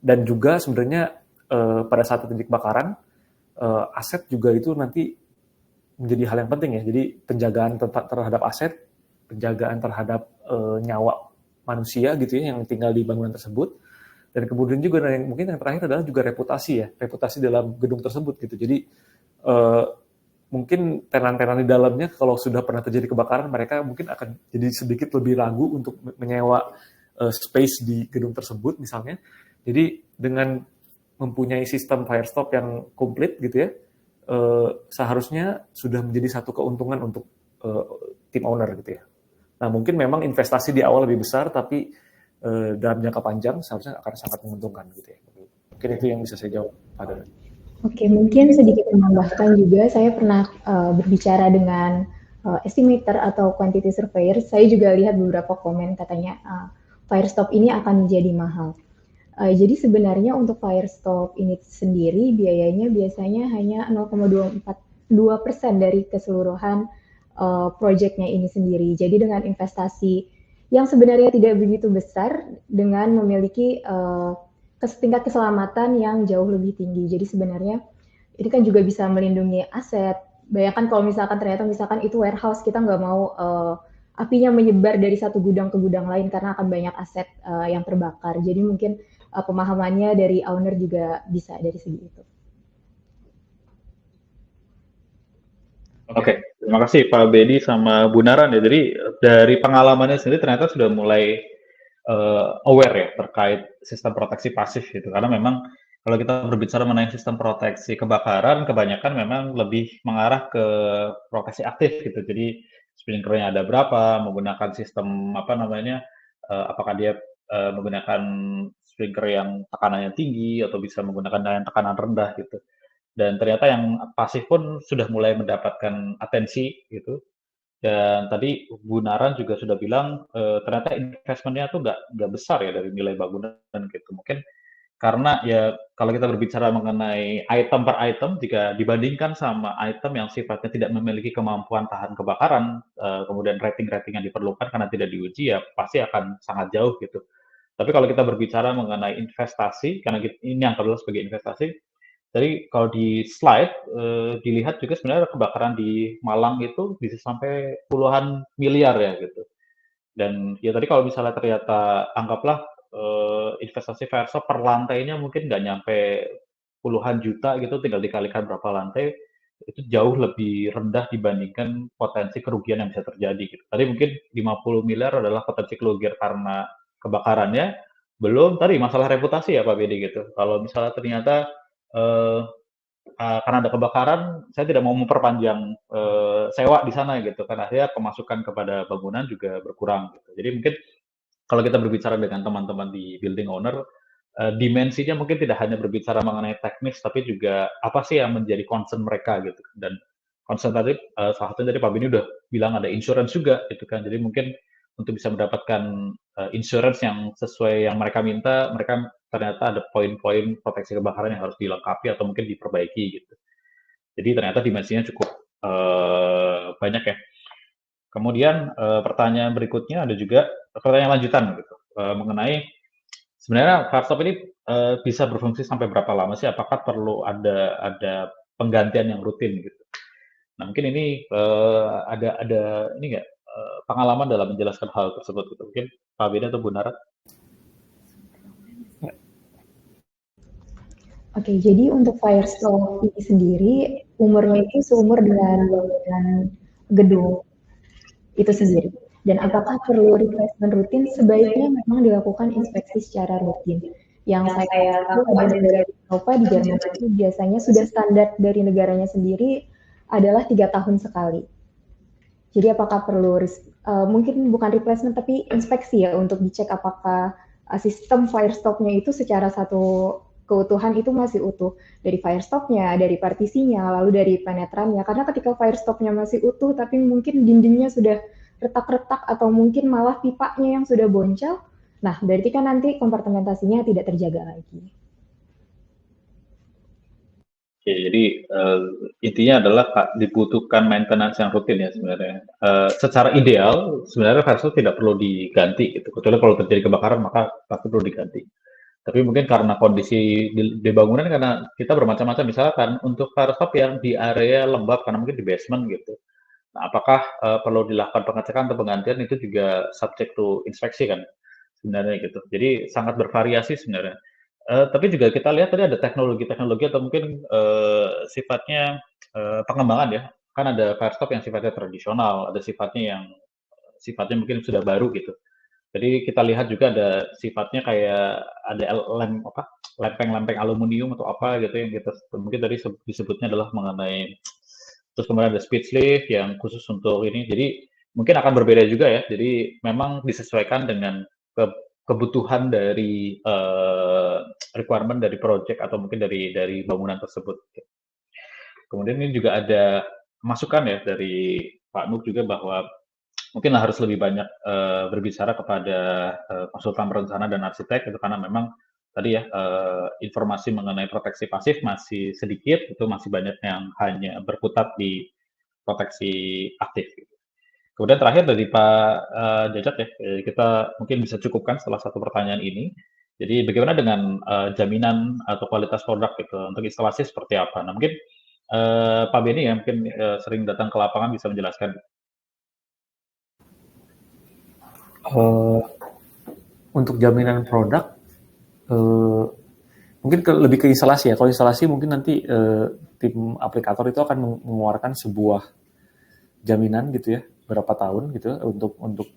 Speaker 5: dan juga sebenarnya pada saat terjadi kebakaran aset juga itu nanti menjadi hal yang penting ya. Jadi penjagaan terhadap aset, penjagaan terhadap nyawa manusia gitu ya yang tinggal di bangunan tersebut, dan kemudian juga yang mungkin yang terakhir adalah juga reputasi dalam gedung tersebut gitu. Jadi mungkin tenan-tenan di dalamnya kalau sudah pernah terjadi kebakaran mereka mungkin akan jadi sedikit lebih ragu untuk menyewa space di gedung tersebut misalnya. Jadi dengan mempunyai sistem Firestop yang komplit gitu ya, seharusnya sudah menjadi satu keuntungan untuk tim owner gitu ya. Nah, mungkin memang investasi di awal lebih besar, tapi dalam jangka panjang seharusnya akan sangat menguntungkan gitu ya. Mungkin itu yang bisa saya jawab, Pak Dara.
Speaker 2: Oke, mungkin sedikit menambahkan juga, saya pernah berbicara dengan estimator atau quantity surveyor. Saya juga lihat beberapa komen katanya Firestop ini akan menjadi mahal. Jadi sebenarnya untuk Firestop ini sendiri biayanya biasanya hanya 0,2% dari keseluruhan proyeknya ini sendiri. Jadi dengan investasi yang sebenarnya tidak begitu besar dengan memiliki tingkat keselamatan yang jauh lebih tinggi. Jadi sebenarnya ini kan juga bisa melindungi aset. Bayangkan kalau misalkan ternyata misalkan itu warehouse, kita nggak mau apinya menyebar dari satu gudang ke gudang lain karena akan banyak aset yang terbakar. Jadi mungkin pemahamannya dari owner juga bisa dari segi itu.
Speaker 1: Oke, terima kasih Pak Bedi sama Bu Naran ya. Jadi dari pengalamannya sendiri ternyata sudah mulai aware ya terkait sistem proteksi pasif gitu. Karena memang kalau kita berbicara mengenai sistem proteksi kebakaran, kebanyakan memang lebih mengarah ke proteksi aktif gitu. Jadi sprinklernya ada berapa, menggunakan sistem apa namanya, apakah dia menggunakan sprinkler yang tekanannya tinggi atau bisa menggunakan yang tekanan rendah gitu. Dan ternyata yang pasif pun sudah mulai mendapatkan atensi gitu. Dan tadi Bu Naran juga sudah bilang ternyata investmentnya tuh nggak besar ya dari nilai bangunan gitu. Mungkin karena ya kalau kita berbicara mengenai item per item, jika dibandingkan sama item yang sifatnya tidak memiliki kemampuan tahan kebakaran, kemudian rating-rating yang diperlukan karena tidak diuji ya pasti akan sangat jauh gitu. Tapi kalau kita berbicara mengenai investasi, karena ini yang kedua sebagai investasi, jadi kalau di slide dilihat juga sebenarnya kebakaran di Malang itu bisa sampai puluhan miliar ya gitu. Dan ya tadi kalau misalnya ternyata anggaplah investasi Firestop per lantainya mungkin nggak nyampe puluhan juta gitu, tinggal dikalikan berapa lantai, itu jauh lebih rendah dibandingkan potensi kerugian yang bisa terjadi gitu. Tadi mungkin 50 miliar adalah potensi kerugian karena kebakarannya, belum tadi masalah reputasi ya Pak Bedi gitu. Kalau misalnya ternyata karena ada kebakaran, saya tidak mau memperpanjang sewa di sana gitu, karena akhirnya pemasukan kepada bangunan juga berkurang gitu. Jadi mungkin kalau kita berbicara dengan teman-teman di building owner, dimensinya mungkin tidak hanya berbicara mengenai teknis, tapi juga apa sih yang menjadi concern mereka gitu. Dan concern tadi, salah satunya tadi Pak Beni udah bilang ada insurance juga gitu kan. Jadi mungkin untuk bisa mendapatkan insurance yang sesuai yang mereka minta, mereka ternyata ada poin-poin proteksi kebakaran yang harus dilengkapi atau mungkin diperbaiki gitu. Jadi ternyata dimensinya cukup banyak ya. Kemudian pertanyaan berikutnya ada juga pertanyaan lanjutan gitu mengenai sebenarnya Firestop ini bisa berfungsi sampai berapa lama sih? Apakah perlu ada penggantian yang rutin gitu? Nah mungkin ini ada ini nggak pengalaman dalam menjelaskan hal tersebut gitu? Mungkin Pak Beda atau Bu Nara?
Speaker 2: Oke, jadi untuk Firestone ini sendiri, umurnya itu seumur dengan bangunan gedung itu sendiri. Dan apakah perlu replacement rutin? Sebaiknya memang dilakukan inspeksi secara rutin. Yang saya tahu ada negara di Eropa, di Jerman itu biasanya sudah standar dari negaranya sendiri adalah 3 tahun sekali. Jadi apakah perlu mungkin bukan replacement tapi inspeksi ya untuk dicek apakah sistem Firestop-nya itu secara satu keutuhan itu masih utuh dari Firestop-nya, dari partisinya, lalu dari penetrannya. Karena ketika Firestop-nya masih utuh tapi mungkin dindingnya sudah retak-retak atau mungkin malah pipanya yang sudah boncel, nah berarti kan nanti kompartementasinya tidak terjaga lagi.
Speaker 1: Oke, jadi intinya adalah dibutuhkan maintenance yang rutin ya sebenarnya. Secara ideal sebenarnya Firestop tidak perlu diganti gitu. Kecuali kalau terjadi kebakaran maka pasti perlu diganti. Tapi mungkin karena kondisi di bangunan karena kita bermacam-macam misalkan untuk Firestop yang di area lembab karena mungkin di basement gitu. Nah, apakah perlu dilakukan pengecekan atau penggantian itu juga subject to inspeksi kan sebenarnya gitu. Jadi sangat bervariasi sebenarnya. Tapi juga kita lihat tadi ada teknologi-teknologi atau mungkin sifatnya pengembangan ya. Kan ada Firestop yang sifatnya tradisional, ada sifatnya mungkin sudah baru gitu. Jadi kita lihat juga ada sifatnya kayak ada lempeng-lempeng aluminium atau apa gitu yang kita mungkin tadi disebutnya adalah mengenai terus kemudian ada speed lift yang khusus untuk ini. Jadi mungkin akan berbeda juga ya. Jadi memang disesuaikan dengan kebutuhan dari requirement dari project atau mungkin dari bangunan tersebut. Kemudian ini juga ada masukan ya dari Pak Nuk juga bahwa mungkin harus lebih banyak berbicara kepada konsultan perencana dan arsitek itu karena memang tadi ya informasi mengenai proteksi pasif masih sedikit, itu masih banyak yang hanya berkutat di proteksi aktif. Kemudian terakhir dari Pak Jajat ya, kita mungkin bisa cukupkan setelah satu pertanyaan ini. Jadi bagaimana dengan jaminan atau kualitas produk gitu untuk instalasi seperti apa? Nah mungkin Pak Beni ya mungkin sering datang ke lapangan bisa menjelaskan.
Speaker 5: Untuk jaminan produk, mungkin lebih ke instalasi ya. Kalau instalasi mungkin nanti tim aplikator itu akan mengeluarkan sebuah jaminan gitu ya, berapa tahun gitu untuk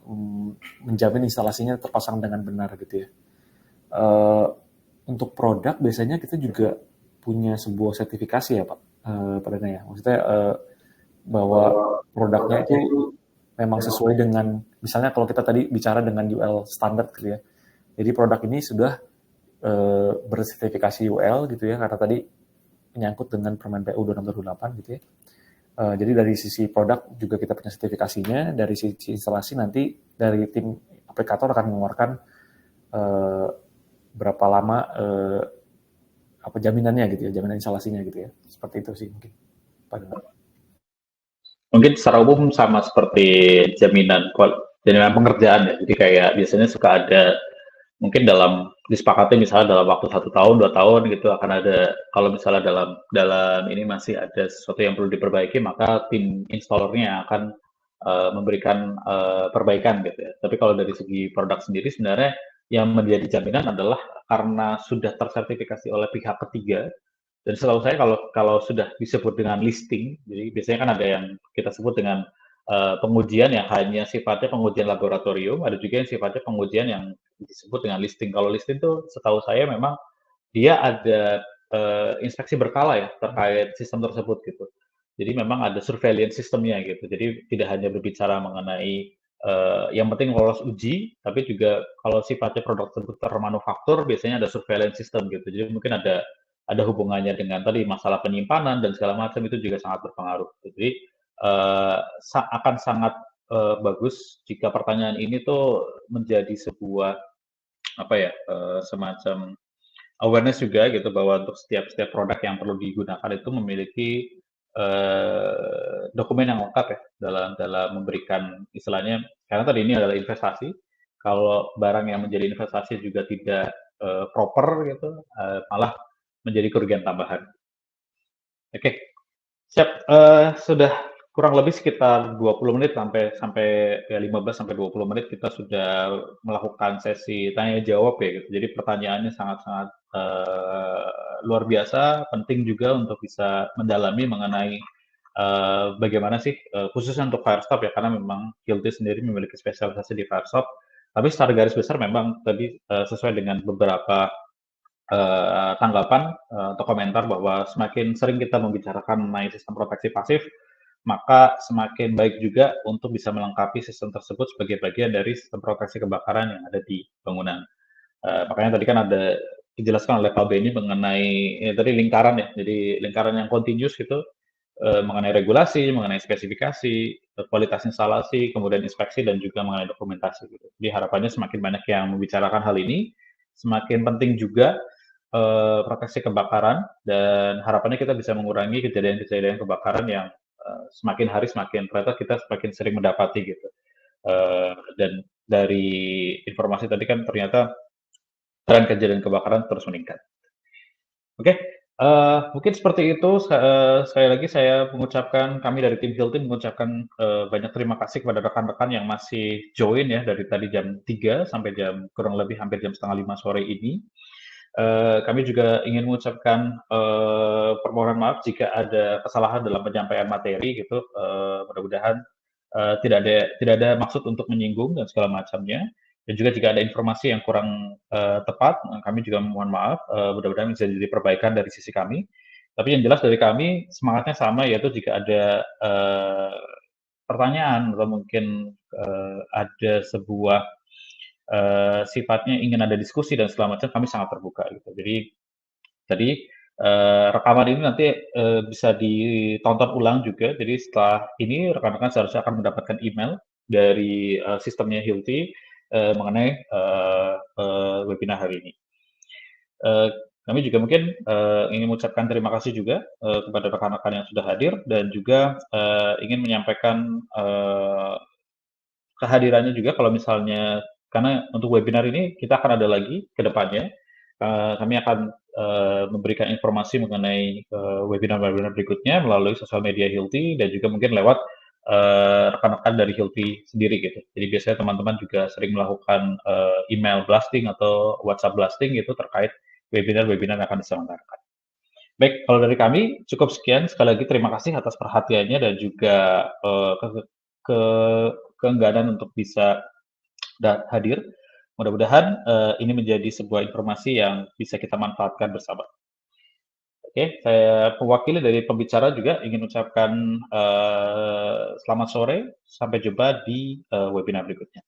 Speaker 5: menjamin instalasinya terpasang dengan benar gitu ya. Untuk produk biasanya kita juga punya sebuah sertifikasi ya Pak, Dana ya. Maksudnya bahwa produknya itu memang sesuai dengan, misalnya kalau kita tadi bicara dengan UL standar gitu ya. Jadi produk ini sudah bersertifikasi UL gitu ya, karena tadi menyangkut dengan Permen PU 2628 gitu ya. Jadi dari sisi produk juga kita punya sertifikasinya, dari sisi instalasi nanti dari tim aplikator akan mengeluarkan berapa lama apa jaminannya gitu ya, jaminan instalasinya gitu ya. Seperti itu sih mungkin.
Speaker 1: Mungkin secara umum sama seperti jaminan pengerjaan ya. Jadi kayak biasanya suka ada mungkin disepakati misalnya dalam waktu 1 tahun 2 tahun gitu akan ada, kalau misalnya dalam ini masih ada sesuatu yang perlu diperbaiki maka tim installernya akan memberikan perbaikan gitu ya. Tapi kalau dari segi produk sendiri sebenarnya yang menjadi jaminan adalah karena sudah tersertifikasi oleh pihak ketiga. Dan setahu saya kalau sudah disebut dengan listing, jadi biasanya kan ada yang kita sebut dengan pengujian yang hanya sifatnya pengujian laboratorium, ada juga yang sifatnya pengujian yang disebut dengan listing. Kalau listing itu setahu saya memang dia ada inspeksi berkala ya terkait sistem tersebut gitu. Jadi memang ada surveillance sistemnya gitu. Jadi tidak hanya berbicara mengenai yang penting lolos uji, tapi juga kalau sifatnya produk tersebut termanufaktur biasanya ada surveillance system gitu. Jadi mungkin ada ada hubungannya dengan tadi masalah penyimpanan dan segala macam itu juga sangat berpengaruh. Jadi akan sangat bagus jika pertanyaan ini tuh menjadi sebuah apa ya semacam awareness juga gitu bahwa untuk setiap produk yang perlu digunakan itu memiliki dokumen yang lengkap ya dalam memberikan istilahnya karena tadi ini adalah investasi. Kalau barang yang menjadi investasi juga tidak proper gitu, malah menjadi kerugian tambahan. Oke, siap. Sudah kurang lebih sekitar 20 menit sampai ya 15 sampai 20 menit kita sudah melakukan sesi tanya jawab ya gitu. Jadi pertanyaannya sangat-sangat luar biasa, penting juga untuk bisa mendalami mengenai bagaimana sih khususnya untuk Firestop ya karena memang Hilti sendiri memiliki spesialisasi di Firestop. Tapi secara garis besar memang tadi sesuai dengan beberapa tanggapan atau komentar bahwa semakin sering kita membicarakan mengenai sistem proteksi pasif, maka semakin baik juga untuk bisa melengkapi sistem tersebut sebagai bagian dari sistem proteksi kebakaran yang ada di bangunan. Makanya tadi kan ada dijelaskan oleh Pak Benny mengenai tadi lingkaran ya, jadi lingkaran yang continuous itu mengenai regulasi, mengenai spesifikasi, kualitas instalasi, kemudian inspeksi dan juga mengenai dokumentasi gitu. Jadi harapannya semakin banyak yang membicarakan hal ini, semakin penting juga proteksi kebakaran dan harapannya kita bisa mengurangi kejadian-kejadian kebakaran yang semakin hari semakin ternyata kita semakin sering mendapati gitu. Dan dari informasi tadi kan ternyata tren kejadian kebakaran terus meningkat. Oke, mungkin seperti itu. Sekali lagi saya mengucapkan, kami dari tim Hilti mengucapkan banyak terima kasih kepada rekan-rekan yang masih join ya dari tadi jam 3 sampai jam kurang lebih hampir jam setengah 5 sore ini. Kami juga ingin mengucapkan permohonan maaf jika ada kesalahan dalam penyampaian materi gitu. Mudah-mudahan tidak ada maksud untuk menyinggung dan segala macamnya. Dan juga jika ada informasi yang kurang tepat, kami juga mohon maaf. Mudah-mudahan bisa jadi perbaikan dari sisi kami. Tapi yang jelas dari kami semangatnya sama, yaitu jika ada pertanyaan atau mungkin ada sebuah sifatnya ingin ada diskusi dan segala macam, kami sangat terbuka gitu. Jadi tadi rekaman ini nanti bisa ditonton ulang juga. Jadi setelah ini rekan-rekan seharusnya akan mendapatkan email dari sistemnya Hilti mengenai webinar hari ini. Kami juga mungkin ingin mengucapkan terima kasih juga kepada rekan-rekan yang sudah hadir dan juga ingin menyampaikan kehadirannya juga kalau misalnya karena untuk webinar ini kita akan ada lagi ke depannya. Kami akan memberikan informasi mengenai webinar-webinar berikutnya melalui sosial media Hilti dan juga mungkin lewat rekan-rekan dari Hilti sendiri gitu. Jadi biasanya teman-teman juga sering melakukan email blasting atau WhatsApp blasting gitu terkait webinar-webinar yang akan diselenggarakan. Baik, kalau dari kami cukup sekian. Sekali lagi terima kasih atas perhatiannya dan juga keengganan untuk bisa hadir. Mudah-mudahan ini menjadi sebuah informasi yang bisa kita manfaatkan bersama. Oke, saya mewakili dari pembicara juga ingin ucapkan selamat sore. Sampai jumpa di webinar berikutnya.